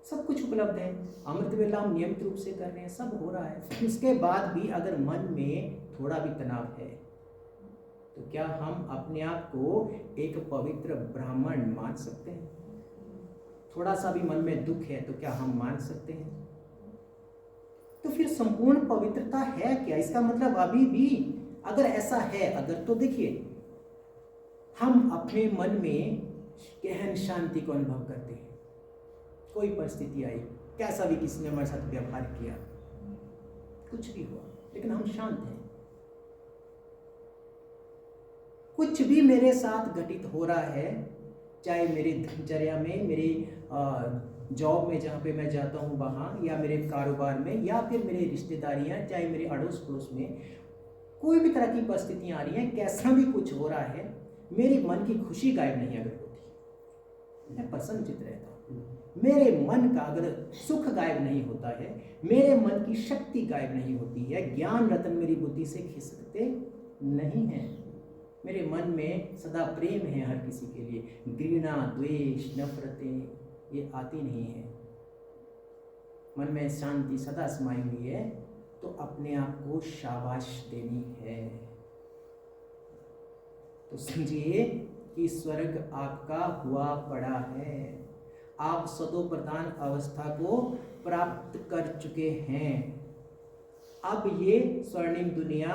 सब कुछ उपलब्ध है, अमृत वेला हम नियमित रूप से कर रहे हैं, सब हो रहा है। उसके बाद भी अगर मन में थोड़ा भी तनाव है तो क्या हम अपने आप को एक पवित्र ब्राह्मण मान सकते हैं? थोड़ा सा भी मन में दुख है तो क्या हम मान सकते हैं? तो फिर संपूर्ण पवित्रता है क्या? इसका मतलब अभी भी अगर ऐसा है, अगर, तो देखिए हम अपने मन में गहन शांति को अनुभव करते हैं। कोई परिस्थिति आई, कैसा भी किसी ने हमारे साथ व्यवहार किया, कुछ भी हुआ, लेकिन हम शांत हैं। कुछ भी मेरे साथ घटित हो रहा है, चाहे मेरे दिनचर्या में, मेरे जॉब में जहाँ पे मैं जाता हूँ वहाँ, या मेरे कारोबार में, या फिर मेरे रिश्तेदारियाँ, चाहे मेरे अड़ोस पड़ोस में कोई भी तरह की परिस्थितियाँ आ रही हैं, कैसा भी कुछ हो रहा है, मेरे मन की खुशी गायब नहीं अगर होती, मैं प्रसन्नचित्त रहता हूँ। मेरे मन का अगर सुख गायब नहीं होता है, मेरे मन की शक्ति गायब नहीं होती है, ज्ञान रतन मेरी बुद्धि से खिसकते नहीं है, मेरे मन में सदा प्रेम है हर किसी के लिए, घृणा द्वेष नफरतें ये आती नहीं है। मन में शांति सदा समाई हुई है, तो अपने आप को शाबाश देनी है। तो समझिए कि स्वर्ग आपका हुआ पड़ा है, आप सदो प्रधान अवस्था को प्राप्त कर चुके हैं। अब ये स्वर्णिम दुनिया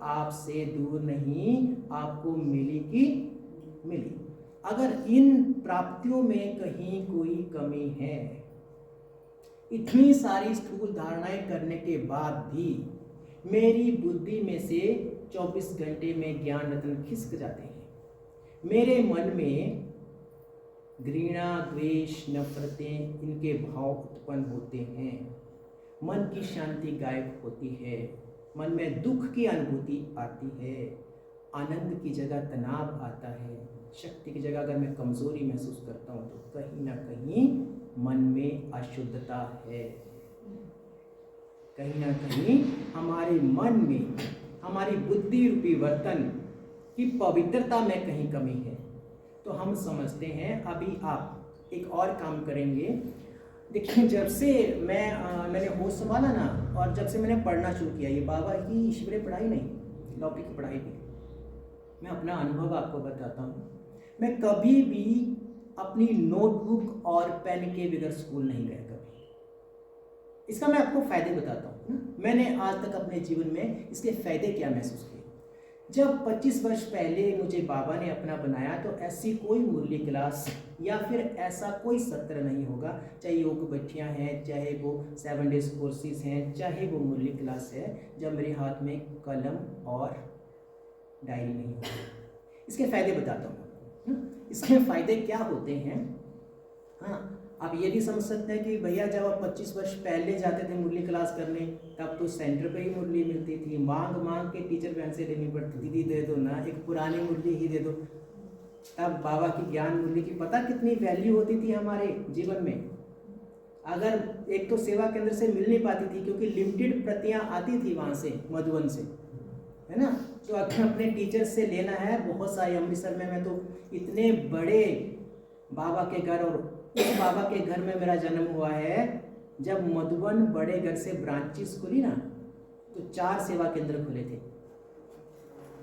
आपसे दूर नहीं, आपको मिली की मिली। अगर इन प्राप्तियों में कहीं कोई कमी है, इतनी सारी स्थूल धारणाएं करने के बाद भी मेरी बुद्धि में से 24 घंटे में ज्ञान रत्न खिसक जाते हैं। मेरे मन में घृणा द्वेष नफरतें इनके भाव उत्पन्न होते हैं, मन की शांति गायब होती है, मन में दुख की अनुभूति आती है, आनंद की जगह तनाव आता है, शक्ति की जगह अगर मैं कमजोरी महसूस करता हूँ तो कहीं ना कहीं मन में अशुद्धता है, कहीं ना कहीं हमारे मन में हमारी बुद्धि रूपी वर्तन की पवित्रता में कहीं कमी है। तो हम समझते हैं अभी आप एक और काम करेंगे। देखिए, जब से मैंने होश संभाला ना, और जब से मैंने पढ़ना शुरू किया, ये बाबा की शिविर पढ़ाई नहीं, लौकिक पढ़ाई भी, मैं अपना अनुभव आपको बताता हूँ। मैं कभी भी अपनी नोटबुक और पेन के बगैर स्कूल नहीं गया कभी। इसका मैं आपको फायदे बताता हूँ ना, मैंने आज तक अपने जीवन में इसके फायदे क्या महसूस किए। जब 25 वर्ष पहले मुझे बाबा ने अपना बनाया, तो ऐसी कोई मुरली क्लास या फिर ऐसा कोई सत्र नहीं होगा, चाहे योग बैठियाँ हैं, चाहे वो 7 डेज कोर्सेज हैं, चाहे वो मुरली क्लास है, जब मेरे हाथ में कलम और डायरी नहीं होगी। इसके फायदे बताता हूँ। इसके फायदे क्या होते हैं? हाँ, आप ये भी समझ सकते हैं कि भैया जब आप 25 वर्ष पहले जाते थे मुरली क्लास करने, तब तो सेंटर पे ही मुरली मिलती थी, मांग मांग के टीचर बहन से लेनी पड़ती, दीदी दे दो ना, एक पुरानी मुरली ही दे दो। तब बाबा की ज्ञान मुरली की पता कितनी वैल्यू होती थी हमारे जीवन में। अगर एक तो सेवा केंद्र से मिल नहीं पाती थी, क्योंकि लिमिटेड प्रतियाँ आती थी वहाँ से, मधुबन से, है ना। तो अपने टीचर से लेना है बहुत सारे। अमृतसर में मैं तो इतने बड़े बाबा के घर, और उस बाबा के घर में मेरा जन्म हुआ है। जब मधुबन बड़े घर से ब्रांचेस खुली ना, तो 4 सेवा केंद्र खुले थे,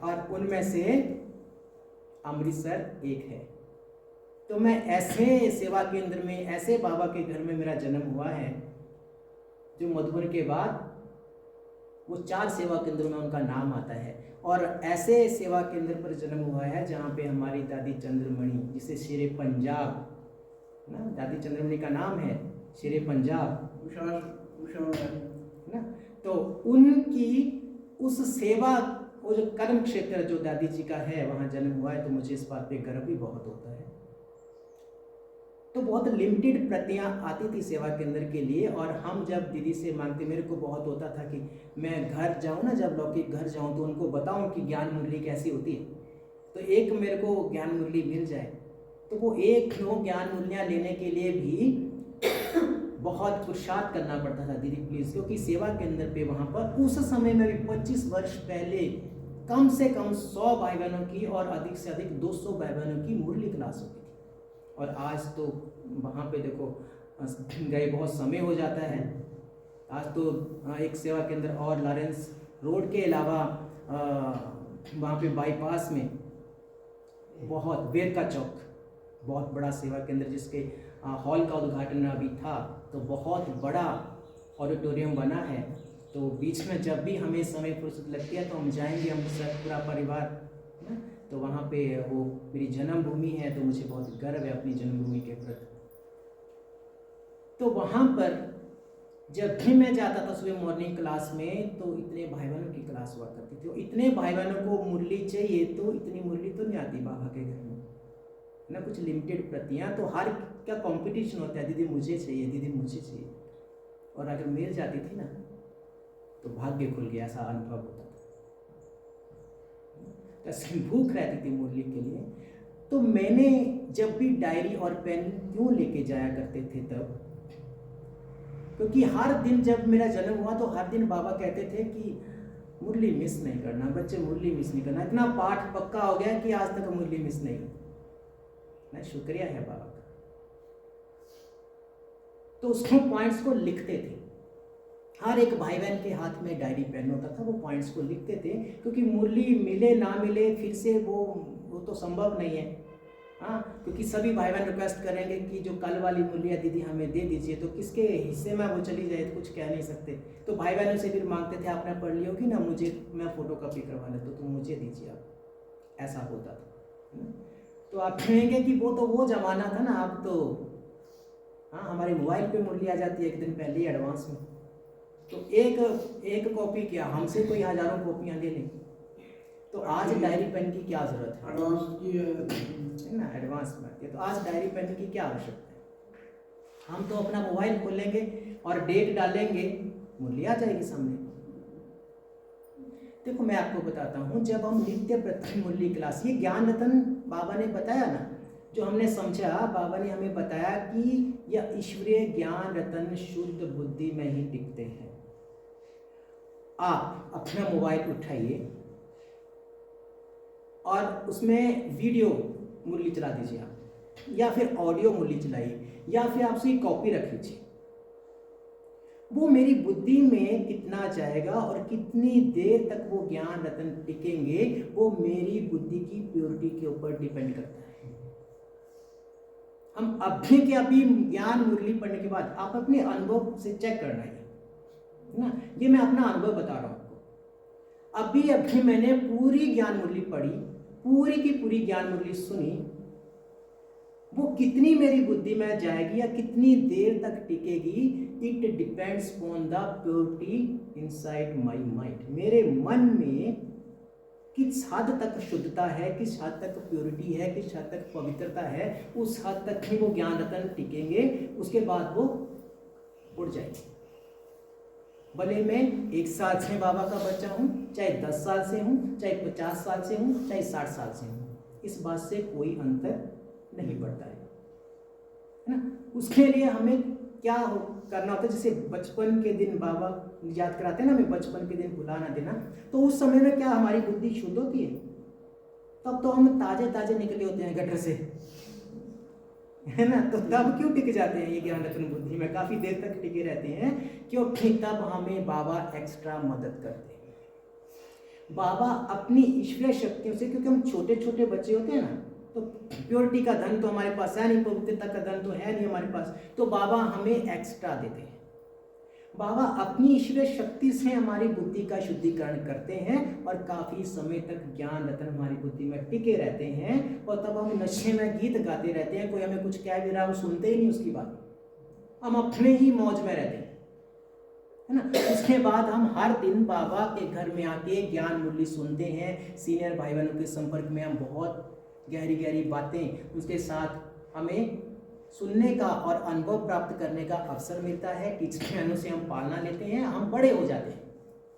और उनमें से अमृतसर एक है। तो मैं ऐसे सेवा केंद्र में, ऐसे बाबा के घर में मेरा जन्म हुआ है, जो मधुबन के बाद वो 4 सेवा केंद्रों में उनका नाम आता है। और ऐसे सेवा केंद्र पर जन्म हुआ है जहाँ पे हमारी दादी चंद्रमणि, जिसे शेरे पंजाब ना, दादी चंद्रमणि का नाम है शेरे पंजाब ना, तो उनकी उस सेवा, वो जो कर्म क्षेत्र जो दादी जी का है, वहाँ जन्म हुआ है। तो मुझे इस बात पे गर्व भी बहुत होता है। तो बहुत लिमिटेड प्रतियाँ आती थी सेवा केंद्र के लिए, और हम जब दीदी से मांगते, मेरे को बहुत होता था कि मैं घर जाऊँ ना, जब लौकिक घर जाऊँ, तो उनको बताऊँ कि ज्ञान मुरली कैसी होती है, तो एक मेरे को ज्ञान मुरली मिल जाए। तो वो 1-2 ज्ञान मुरलियाँ लेने के लिए भी बहुत पुरुषार्थ करना पड़ता था, दीदी प्लीज़, क्योंकि सेवा केंद्र पे वहाँ पर उस समय में भी 25 वर्ष पहले कम से कम 100 भाई बहनों की और अधिक से अधिक 200 भाई बहनों की मुरली क्लास होती थी। और आज तो वहाँ पे देखो गए बहुत समय हो जाता है। आज तो एक सेवा केंद्र और लॉरेंस रोड के अलावा वहाँ पे बाईपास में बहुत वेद का चौक, बहुत बड़ा सेवा केंद्र, जिसके हॉल का उद्घाटन अभी था, तो बहुत बड़ा ऑडिटोरियम बना है। तो बीच में जब भी हमें समय फुर्सत लगती है तो हम जाएंगे, हम सब पूरा परिवार ना। तो वहाँ पे वो मेरी जन्मभूमि है, तो मुझे बहुत गर्व है अपनी जन्मभूमि के प्रति। तो वहाँ पर जब भी मैं जाता था सुबह मॉर्निंग क्लास में, तो इतने भाई बहनों की क्लास हुआ करती थी। इतने भाई बहनों को मुरली चाहिए, तो इतनी मुरली तो नहीं आती बाबा के घर में ना, कुछ लिमिटेड प्रतियाँ। तो हर क्या कंपटीशन होता है, दीदी मुझे चाहिए, दीदी मुझे चाहिए। और अगर मिल जाती थी ना, तो भाग्य खुल गया, ऐसा अनुभव होता था। ऐसी भूख रहती थी मुरली के लिए। तो मैंने जब भी डायरी और पेन क्यों लेके जाया करते थे तब, क्योंकि हर दिन जब मेरा जन्म हुआ, तो हर दिन बाबा कहते थे कि मुरली मिस नहीं करना बच्चे, मुरली मिस नहीं करना। इतना पाठ पक्का हो गया कि आज तक मुरली मिस नहीं। ना शुक्रिया है बाबा का। तो उसको पॉइंट्स को लिखते थे, हर एक भाई बहन के हाथ में डायरी पेन होता था, वो पॉइंट्स को लिखते थे, क्योंकि मुरली मिले ना मिले फिर से वो तो संभव नहीं है। हाँ, क्योंकि सभी भाई बहन रिक्वेस्ट करेंगे कि जो कल वाली मुरलिया दीदी हमें दे दीजिए, तो किसके हिस्से में वो चली जाए तो कुछ कह नहीं सकते। तो भाई बहनों से फिर मांगते थे, आपने पढ़ ली होगी ना, मुझे मैं फोटो कॉपी करवा लेता हूँ, तो मुझे दीजिए आप, ऐसा होता था। तो आप कहेंगे कि वो तो वो जमाना था ना, अब तो हाँ हमारे मोबाइल पे मुरली आ जाती है एक दिन पहले ही एडवांस में। तो एक कॉपी क्या, हमसे कोई हजारों कॉपियाँ ले लें। तो आज डायरी पेन की क्या जरूरत है, एडवांस की है ना, एडवांस में आती है। तो आज डायरी पेन की क्या आवश्यकता है। हम तो अपना मोबाइल खोलेंगे और डेट डालेंगे, मुरली आ जाएगी सामने। देखो मैं आपको बताता हूँ, जब हम नित्य प्रति मुरली क्लास, ये ज्ञान रतन बाबा ने बताया ना, जो हमने समझा, बाबा ने हमें बताया कि यह ईश्वरीय ज्ञान रतन शुद्ध बुद्धि में ही टिकते हैं। आप अपना मोबाइल उठाइए और उसमें वीडियो मुरली चला दीजिए आप, या फिर ऑडियो मुरली चलाइए, या फिर आप उसकी कॉपी रख लीजिए। वो मेरी बुद्धि में कितना जाएगा और कितनी देर तक वो ज्ञान रतन टिकेंगे, वो मेरी बुद्धि की प्योरिटी के ऊपर डिपेंड करता है। हम अभी के अभी ज्ञान मुरली पढ़ने के बाद आप अपने अनुभव से चेक करना है ना, ये मैं अपना अनुभव बता रहा हूँ आपको। अभी मैंने पूरी ज्ञान मुरली पढ़ी, पूरी की पूरी ज्ञान मुरली सुनी, वो कितनी मेरी बुद्धि में जाएगी या कितनी देर तक टिकेगी, it depends on the purity inside my mind. मेरे मन में किस हद तक शुद्धता है, किस हद तक प्योरिटी है, किस हद तक पवित्रता है, उस हद तक ही वो ज्ञान रतन टिकेंगे। उसके बाद वो उड़ जाएंगे। भले मैं 1 साल से बाबा का बच्चा हूँ, चाहे 10 साल से हूँ, चाहे 50 साल से हूँ, चाहे 60 साल से हूँ, इस बात से कोई अंतर नहीं पड़ता है ना। उसके लिए हमें क्या करना होता है, जैसे बचपन के दिन बाबा याद कराते हैं ना, हमें बचपन के दिन भुला ना देना। तो उस समय में क्या हमारी बुद्धि शुद्ध होती है, तब तो हम ताजे ताजे निकले होते हैं गटर से, है ना। तो तब क्यों टिक जाते हैं ये ज्ञान रत्न बुद्धि में, काफी देर तक टिके रहते हैं, क्योंकि तब हमें बाबा एक्स्ट्रा मदद करते हैं। बाबा अपनी ईश्वरीय शक्तियों से, क्योंकि हम छोटे छोटे बच्चे होते हैं ना, तो प्योरिटी का धन तो हमारे पास है नहीं, पवित्रता का धन तो है नहीं हमारे पास, तो बाबा हमें एक्स्ट्रा देते हैं। बाबा अपनी ईश्वरीय शक्ति से हमारी बुद्धि का शुद्धिकरण करते हैं और काफी समय तक ज्ञान रत्न हमारी बुद्धि में टिके रहते हैं। और तब हम नशे में गीत गाते रहते हैं, कोई हमें कुछ कह भी रहा, वो सुनते ही नहीं उसकी बात, हम अपने ही मौज में रहते हैं, है ना। उसके बाद हम हर दिन बाबा के घर में आके ज्ञान मुरली सुनते हैं। सीनियर भाई बहनों के संपर्क में हम बहुत गहरी गहरी बातें उसके साथ हमें सुनने का और अनुभव प्राप्त करने का अवसर मिलता है। टीचर के अनु से हम पालना लेते हैं, हम बड़े हो जाते हैं।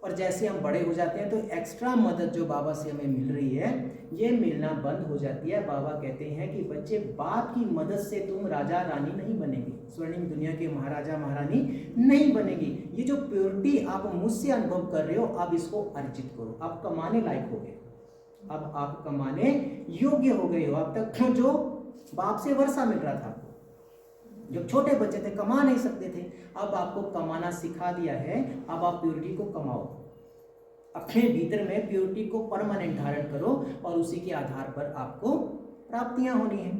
और जैसे हम बड़े हो जाते हैं तो एक्स्ट्रा मदद जो बाबा से हमें मिल रही है, ये मिलना बंद हो जाती है। बाबा कहते हैं कि बच्चे, बाप की मदद से तुम राजा रानी नहीं बनेंगे, स्वर्णिम दुनिया के महाराजा महारानी नहीं बनेगी। ये जो प्योरिटी आप मुझसे अनुभव कर रहे हो, अब इसको अर्जित करो। आप कमाने लायक हो गए, अब आप कमाने योग्य हो गए हो। अब तक जो बाप से वर्षा मिल रहा था, जब छोटे बच्चे थे कमा नहीं सकते थे, अब आपको कमाना सिखा दिया है। अब आप प्योरिटी को कमाओ, अपने भीतर में प्योरिटी को परमानेंट धारण करो और उसी के आधार पर आपको प्राप्तियां होनी है।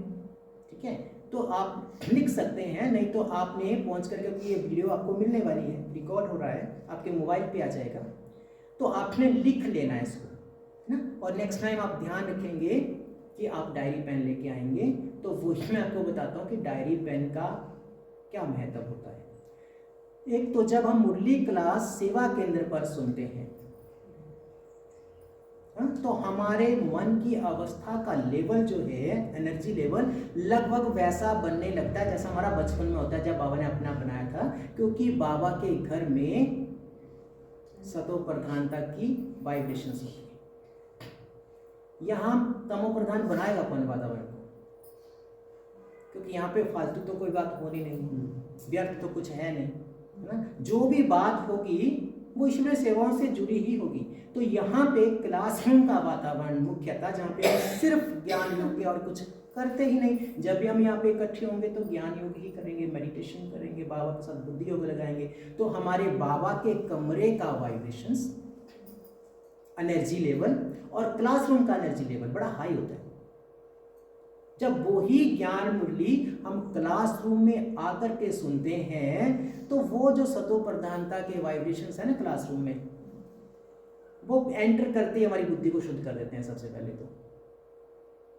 ठीक है, तो आप लिख सकते हैं, नहीं तो आपने पहुंच कर, क्योंकि ये वीडियो आपको मिलने वाली है, रिकॉर्ड हो रहा है, आपके मोबाइल पे आ जाएगा, तो आपने लिख लेना है इसको, है ना। और नेक्स्ट टाइम आप ध्यान रखेंगे कि आप डायरी पेन लेके आएंगे, तो वही मैं आपको बताता हूँ कि डायरी पेन का क्या महत्व होता है। एक तो जब हम मुरली क्लास सेवा केंद्र पर सुनते हैं, तो हमारे मन की अवस्था का लेवल जो है, एनर्जी लेवल लगभग वैसा बनने लगता है जैसा हमारा बचपन में होता है, जब बाबा ने अपना बनाया था। क्योंकि बाबा के घर में सतो प्रधानता की वाइब्रेशंस होती है। यहाँ तमो प्रधान बनाएगा अपन वातावरण को, क्योंकि यहाँ पे फालतू तो कोई बात होनी नहीं, व्यर्थ तो कुछ है नहीं, है ना। जो भी बात होगी वो ईश्वरीय सेवाओं से जुड़ी ही होगी। तो यहाँ पे क्लासरूम का वातावरण मुख्यतः, जहाँ पे हम सिर्फ ज्ञान योग के और कुछ करते ही नहीं। जब भी हम यहाँ पे इकट्ठे होंगे तो ज्ञान योग ही करेंगे, मेडिटेशन करेंगे, बाबा के साथ बुद्धि योग लगाएंगे। तो हमारे बाबा के कमरे का वाइब्रेशंस, एनर्जी लेवल और क्लासरूम का एनर्जी लेवल बड़ा हाई होता है। जब वो ही ज्ञान मुरली हम क्लासरूम में आकर के सुनते हैं तो वो जो सतो प्रधानता के वाइब्रेशंस है ना क्लासरूम में, वो एंटर करते ही हमारी बुद्धि को शुद्ध कर देते हैं सबसे पहले।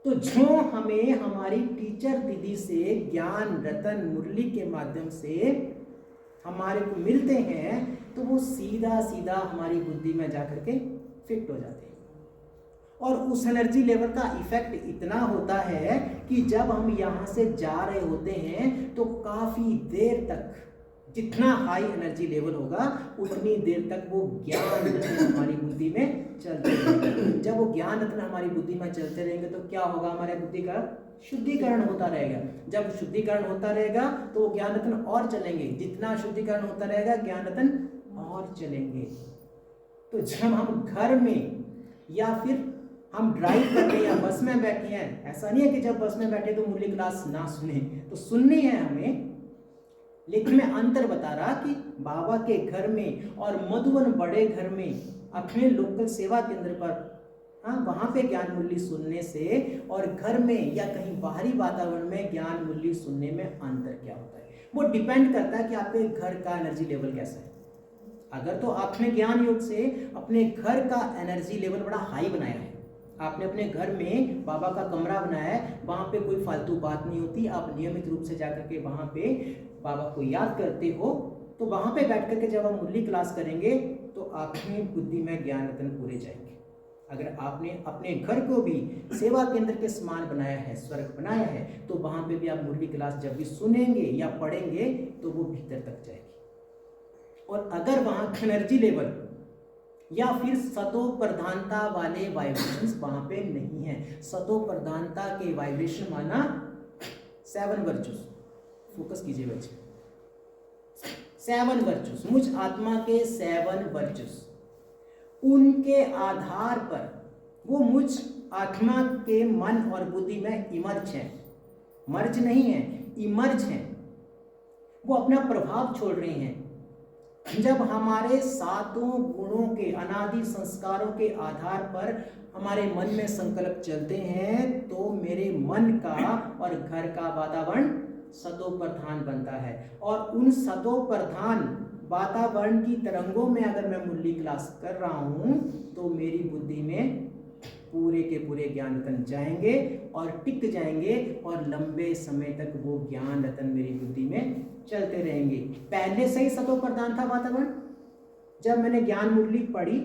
तो जो हमें हमारी टीचर दीदी से ज्ञान रतन मुरली के माध्यम से हमारे को मिलते हैं तो वो सीधा सीधा हमारी बुद्धि में जाकर के फिट हो जाते हैं। और उस एनर्जी लेवल का इफेक्ट इतना होता है कि जब हम यहाँ से जा रहे होते हैं तो काफी देर तक, जितना हाई एनर्जी लेवल होगा उतनी देर तक वो ज्ञान रत्न हमारी बुद्धि में चलते रहेंगे। जब वो ज्ञान रत्न हमारी बुद्धि में चलते रहेंगे तो क्या होगा, हमारे बुद्धि का शुद्धिकरण होता रहेगा। जब शुद्धिकरण होता रहेगा तो वो ज्ञान रत्न और चलेंगे, जितना शुद्धिकरण होता रहेगा ज्ञान रत्न और चलेंगे। तो जब हम घर में या फिर हम ड्राइव कर रहे हैं या बस में बैठे हैं, ऐसा नहीं है कि जब बस में बैठे तो मुरली क्लास ना सुने, तो सुननी है हमें। लेकिन मैं अंतर बता रहा कि बाबा के घर में और मधुबन बड़े घर में अपने लोकल सेवा केंद्र पर, हाँ, वहां पे ज्ञान मुरली सुनने से और घर में या कहीं बाहरी वातावरण में ज्ञान मुरली सुनने में अंतर क्या होता है। वो डिपेंड करता है कि आपके घर का एनर्जी लेवल कैसा है। अगर तो आपने ज्ञान योग से अपने घर का एनर्जी लेवल बड़ा हाई बनाया है, आपने अपने घर में बाबा का कमरा बनाया है, वहाँ पे कोई फालतू बात नहीं होती, आप नियमित रूप से जाकर के वहाँ पे बाबा को याद करते हो, तो वहाँ पे बैठ करके जब हम मुरली क्लास करेंगे तो आपकी बुद्धि में ज्ञान रत्न पूरे जाएंगे। अगर आपने अपने घर को भी सेवा केंद्र के समान बनाया है, स्वर्ग बनाया है, तो वहाँ पे भी आप मुरली क्लास जब भी सुनेंगे या पढ़ेंगे तो वो भीतर तक जाएगी। और अगर वहाँ एनर्जी लेवल या फिर सतो प्रधानता वाले वाइब्रेशंस वहां पे नहीं है, सतो प्रधानता के वाइब्रेशन माना 7 वर्चुस, फोकस कीजिए बच्चे, 7 वर्चुस, मुझ आत्मा के 7 वर्चुस, उनके आधार पर वो मुझ आत्मा के मन और बुद्धि में इमर्ज है, मर्ज नहीं है, इमर्ज है, वो अपना प्रभाव छोड़ रहे हैं। जब हमारे 7 गुणों के अनादि संस्कारों के आधार पर हमारे मन में संकल्प चलते हैं तो मेरे मन का और घर का वातावरण सतो प्रधान बनता है। और उन सतो प्रधान वातावरण की तरंगों में अगर मैं मुरली क्लास कर रहा हूं तो मेरी बुद्धि में पूरे के पूरे ज्ञान रतन जाएंगे और टिक जाएंगे और लंबे समय तक वो ज्ञान रतन मेरी बुद्धि में चलते रहेंगे। पहले से ही सतो प्रधान था वातावरण, जब मैंने ज्ञान मुरली पढ़ी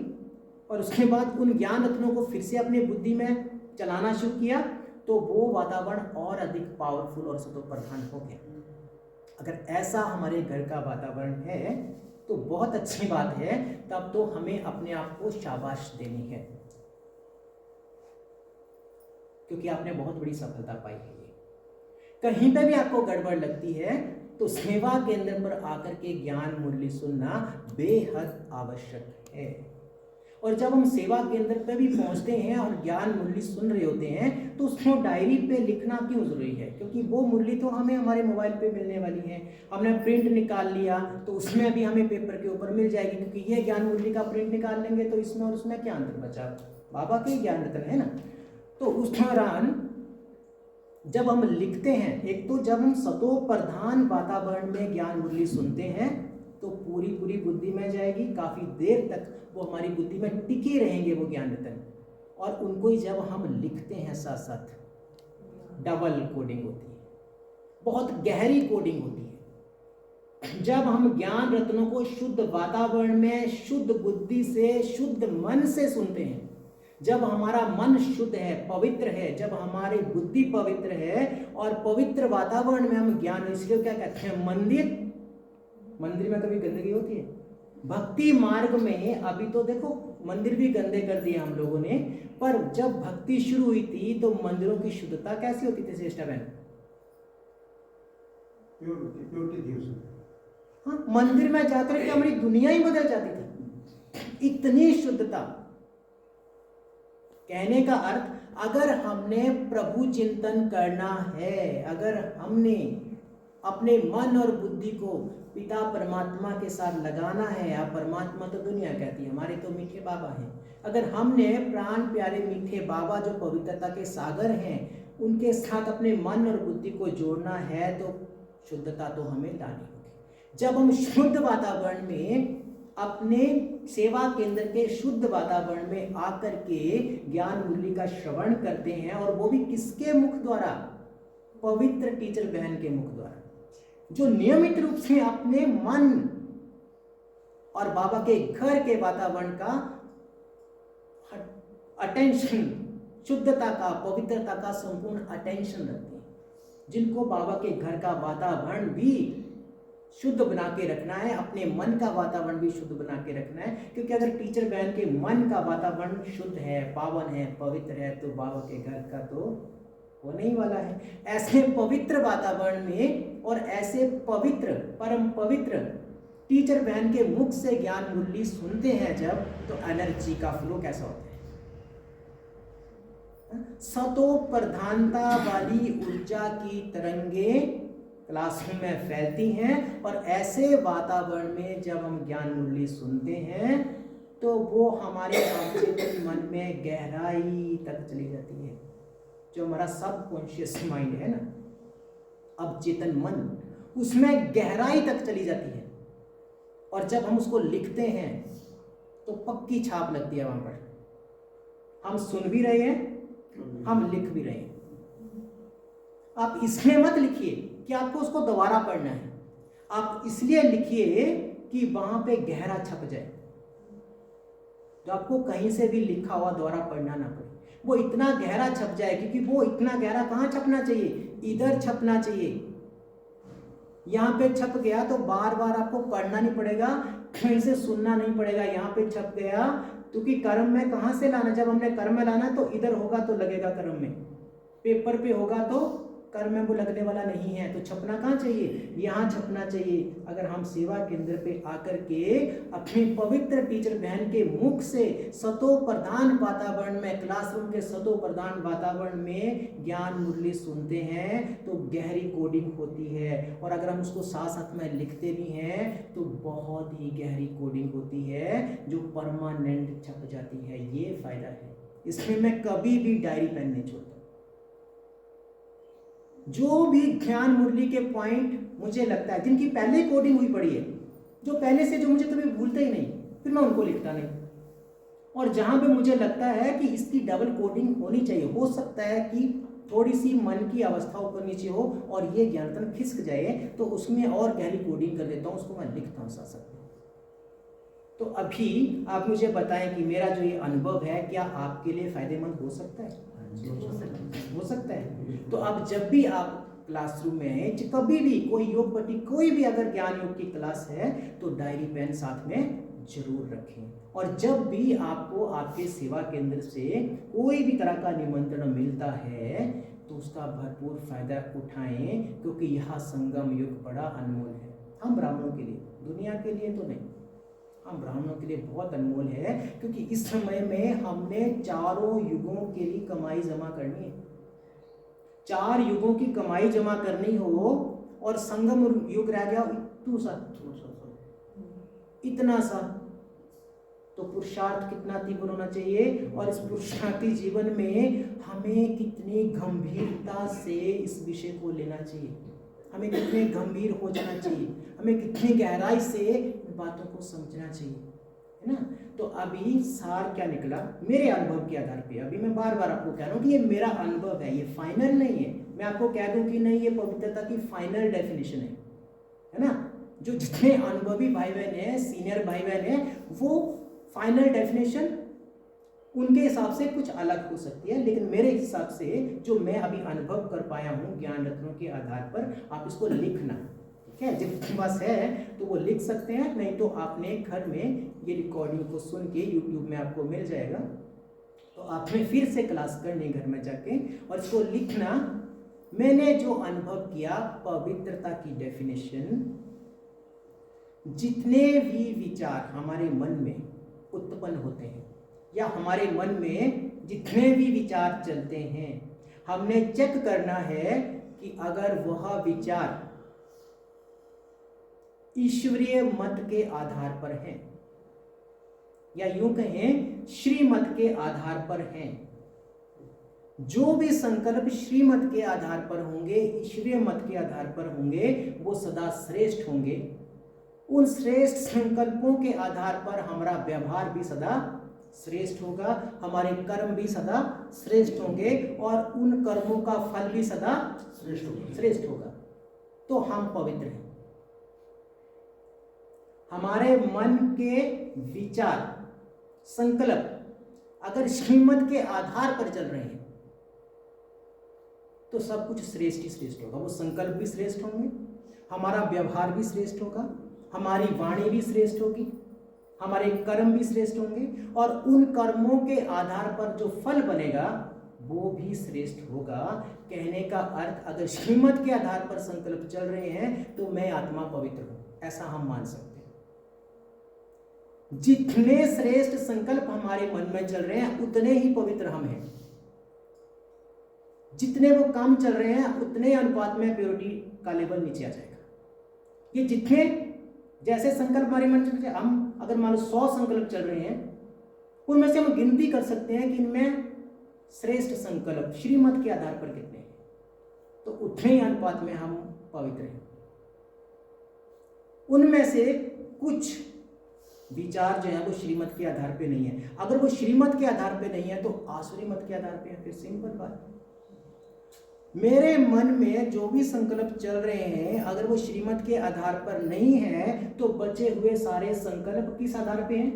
और उसके बाद उन ज्ञान रत्नों को फिर से अपनी बुद्धि में चलाना शुरू किया तो वो वातावरण और अधिक पावरफुल और सतो प्रधान हो गया। अगर ऐसा हमारे घर का वातावरण है तो बहुत अच्छी बात है, तब तो हमें अपने आप को शाबाश देनी है, क्योंकि आपने बहुत बड़ी सफलता पाई है। कहीं पे भी आपको गड़बड़ लगती है तो सेवा केंद्र पर आकर के ज्ञान मुरली सुनना बेहद आवश्यक है। और जब हम सेवा केंद्र पे भी पहुंचते हैं और ज्ञान मुरली सुन रहे होते हैं तो उसमें डायरी पे लिखना क्यों जरूरी है, क्योंकि वो मुरली तो हमें हमारे मोबाइल पे मिलने वाली है। हमने प्रिंट निकाल लिया तो उसमें भी हमें पेपर के ऊपर मिल जाएगी, क्योंकि ये ज्ञान मुरली का प्रिंट निकाल लेंगे तो इसमें और उसमें क्या अंतर बचा, बाबा के ज्ञान रतन है ना। तो उस दौरान जब हम लिखते हैं, एक तो जब हम सतो प्रधान वातावरण में ज्ञान मुरली सुनते हैं तो पूरी पूरी बुद्धि में जाएगी, काफी देर तक वो हमारी बुद्धि में टिके रहेंगे वो ज्ञान रतन। और उनको ही जब हम लिखते हैं साथ साथ डबल कोडिंग होती है, बहुत गहरी कोडिंग होती है। जब हम ज्ञान रत्नों को शुद्ध वातावरण में शुद्ध बुद्धि से शुद्ध मन से सुनते हैं, जब हमारा मन शुद्ध है, पवित्र है, जब हमारी बुद्धि पवित्र है और पवित्र वातावरण में हम ज्ञान, इसलिए क्या कहते हैं मंदिर, मंदिर में कभी गंदगी होती है? भक्ति मार्ग में अभी तो देखो मंदिर भी गंदे कर दिए हम लोगों ने, पर जब भक्ति शुरू हुई थी तो मंदिरों की शुद्धता कैसी होती थी सिस्टर बहन? प्योरिटी थी उसमें। हाँ, मंदिर में जाकर के हमारी दुनिया ही बदल जाती थी। इतनी शुद्धता। कहने का अर्थ, अगर हमने प्रभु चिंतन करना है, अगर हमने अपने मन और बुद्धि को पिता परमात्मा के साथ लगाना है, आप परमात्मा तो दुनिया कहती है, हमारे तो मीठे बाबा हैं, अगर हमने प्राण प्यारे मीठे बाबा जो पवित्रता के सागर हैं उनके साथ अपने मन और बुद्धि को जोड़ना है तो शुद्धता तो हमें लानी होगी। जब हम शुद्ध वातावरण में, अपने सेवा केंद्र के शुद्ध वातावरण में आकर के ज्ञान मूल्य का श्रवण करते हैं, और वो भी किसके मुख द्वारा? पवित्र टीचर बहन के मुख द्वारा, जो नियमित रूप से अपने मन और बाबा के घर के वातावरण का अटेंशन, शुद्धता का, पवित्रता का संपूर्ण अटेंशन रखते हैं, जिनको बाबा के घर का वातावरण भी शुद्ध बना के रखना है, अपने मन का वातावरण भी शुद्ध बना के रखना है। क्योंकि अगर टीचर बहन के मन का वातावरण शुद्ध है, पावन है, पवित्र है, तो बाबा के घर का तो होने ही वाला है। ऐसे पवित्र वातावरण में और ऐसे पवित्र, परम पवित्र टीचर बहन के मुख से ज्ञान मूल्य सुनते हैं जब, तो एनर्जी का फ्लो कैसा होता है? सतो प्रधानता वाली ऊर्जा की तरंगे क्लासरूम में फैलती हैं, और ऐसे वातावरण में जब हम ज्ञान मूल्य सुनते हैं तो वो हमारे अवचेतन मन में गहराई तक चली जाती है। जो हमारा सबकॉन्शियस माइंड है ना, अवचेतन मन, उसमें गहराई तक चली जाती है, और जब हम उसको लिखते हैं तो पक्की छाप लगती है वहां पर। हम सुन भी रहे हैं, हम लिख भी रहे हैं। आप इसमें मत लिखिए कि आपको उसको दोबारा पढ़ना है, आप इसलिए लिखिए कि वहां पे गहरा छप जाए, जो आपको कहीं से भी लिखा हुआ दोबारा पढ़ना ना पड़े, वो इतना गहरा छप जाए। क्योंकि वो इतना गहरा कहाँ छपना चाहिए? इधर छपना चाहिए। यहाँ पे छप गया तो बार बार आपको पढ़ना नहीं पड़ेगा, कहीं से सुनना नहीं पड़ेगा। यहाँ पे छप गया क्योंकि कर्म में कहाँ से लाना? जब हमने कर्म में लाना तो इधर होगा तो लगेगा कर्म में, पेपर पे होगा तो कर्म में वो लगने वाला नहीं है। तो छपना कहाँ चाहिए? यहाँ छपना चाहिए। अगर हम सेवा केंद्र पे आकर के अपने पवित्र टीचर बहन के मुख से सतो प्रधान वातावरण में, क्लासरूम के सतो प्रधान वातावरण में ज्ञान मुरली सुनते हैं तो गहरी कोडिंग होती है। और अगर हम उसको साथ साथ में लिखते भी हैं तो बहुत ही गहरी कोडिंग होती है जो परमानेंट छप जाती है। ये फायदा है। इसमें मैं कभी भी डायरी पेन नहीं छोड़ता। जो भी ज्ञान मुरली के पॉइंट मुझे लगता है जिनकी पहले कोडिंग हुई पड़ी है, जो पहले से जो मुझे कभी भूलते ही नहीं, फिर मैं उनको लिखता नहीं। और जहां पे मुझे लगता है कि इसकी डबल कोडिंग होनी चाहिए, हो सकता है कि थोड़ी सी मन की अवस्था ऊपर नीचे हो और ये ज्ञानतन खिसक जाए तो उसमें और गहरी कोडिंग कर देता हूँ, उसको मैं लिखता हूँ साथ साथ। तो अभी आप मुझे बताएं कि मेरा जो ये अनुभव है क्या आपके लिए फायदेमंद हो सकता है? हो सकता है। तो अब जब भी आप क्लासरूम में कभी भी कोई योग पट्टी, कोई भी अगर ज्ञान योग की क्लास है तो डायरी पेन साथ में जरूर रखें। और जब भी आपको आपके सेवा केंद्र से कोई भी तरह का निमंत्रण मिलता है तो उसका भरपूर फायदा उठाएं, क्योंकि यह संगम युग बड़ा अनमोल है। हम ब्राह्मणों के लिए, दुनिया के लिए तो नहीं, हम ब्राह्मणों के लिए बहुत अनमोल है। क्योंकि इस समय में हमने चारों युगों के लिए कमाई जमा करनी है। 4 युगों की कमाई जमा करनी हो और संगम युग रह गया इतना सा, तो पुरुषार्थ कितना तीव्र होना चाहिए। और इस पुरुषार्थी जीवन में हमें कितनी गंभीरता से इस विषय को लेना चाहिए, हमें कितने गंभीर हो जाना चाहिए, हमें कितनी गहराई से बातों को समझना चाहिए, है ना। तो अभी सार क्या निकला मेरे अनुभव के आधार पे, अभी मैं बार बार आपको कह रहा हूँ कि ये मेरा अनुभव है, ये फाइनल नहीं है। मैं आपको कह दूं कि नहीं ये पवित्रता की फाइनल डेफिनेशन है ना। जो जितने अनुभवी भाई बहन हैं, सीनियर भाई बहन हैं, वो फाइनल डेफिनेशन उनके हिसाब से कुछ अलग हो सकती है, लेकिन मेरे हिसाब से जो मैं अभी अनुभव कर पाया हूँ ज्ञान रत्नों के आधार पर, आप इसको लिखना, ठीक है। जिनके पास है तो वो लिख सकते हैं, नहीं तो आपने घर में ये रिकॉर्डिंग को सुन के यूट्यूब में आपको मिल जाएगा, तो आपने फिर से क्लास करनी घर में जाके और इसको लिखना। मैंने जो अनुभव किया पवित्रता की डेफिनेशन, जितने भी विचार हमारे मन में उत्पन्न होते हैं, या हमारे मन में जितने भी विचार चलते हैं, हमने चेक करना है कि अगर वह विचार ईश्वरीय मत के आधार पर हैं, या यूं कहें श्रीमत के आधार पर हैं। जो भी संकल्प श्रीमत के आधार पर होंगे, ईश्वरीय मत के आधार पर होंगे, वो सदा श्रेष्ठ होंगे। उन श्रेष्ठ संकल्पों के आधार पर हमारा व्यवहार भी सदा श्रेष्ठ होगा, हमारे कर्म भी सदा श्रेष्ठ होंगे, और उन कर्मों का फल भी सदा श्रेष्ठ होगा। तो हम पवित्र हैं। हमारे मन के विचार, संकल्प अगर श्रीमत के आधार पर चल रहे हैं तो सब कुछ श्रेष्ठ ही श्रेष्ठ होगा। वो संकल्प भी श्रेष्ठ होंगे, हमारा व्यवहार भी श्रेष्ठ होगा, हमारी वाणी भी श्रेष्ठ होगी, हमारे कर्म भी श्रेष्ठ होंगे, और उन कर्मों के आधार पर जो फल बनेगा वो भी श्रेष्ठ होगा। कहने का अर्थ, अगर श्रीमत के आधार पर संकल्प चल रहे हैं तो मैं आत्मा पवित्र हूं, ऐसा हम मान सकते हैं। जितने श्रेष्ठ संकल्प हमारे मन में चल रहे हैं उतने ही पवित्र हम हैं। जितने वो काम चल रहे हैं उतने अनुपात में प्योरिटी का लेवल नीचे आ जाएगा। ये जितने जैसे संकल्प हमारे मन चल रहे हैं, हम अगर मान लो 100 संकल्प चल रहे हैं, उनमें से हम गिनती कर सकते हैं कि इनमें श्रेष्ठ संकल्प श्रीमत के आधार पर कितने हैं, तो उतने ही अनुपात में हम पवित्र हैं। उनमें से कुछ विचार जो है वो श्रीमत के आधार पे नहीं है। अगर वो श्रीमत के आधार पे नहीं है तो आसुरी मत के आधार पे है। फिर सिंपल बात, मेरे मन में जो भी संकल्प चल रहे हैं अगर वो श्रीमत के आधार पर नहीं है तो बचे हुए सारे संकल्प किस आधार पे हैं?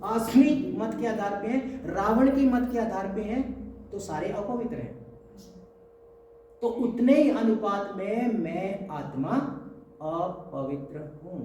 आसुरी मत के आधार पे हैं, रावण की मत के आधार पे हैं, तो सारे अपवित्र हैं। तो उतने ही अनुपात में मैं आत्मा अपवित्र हूं।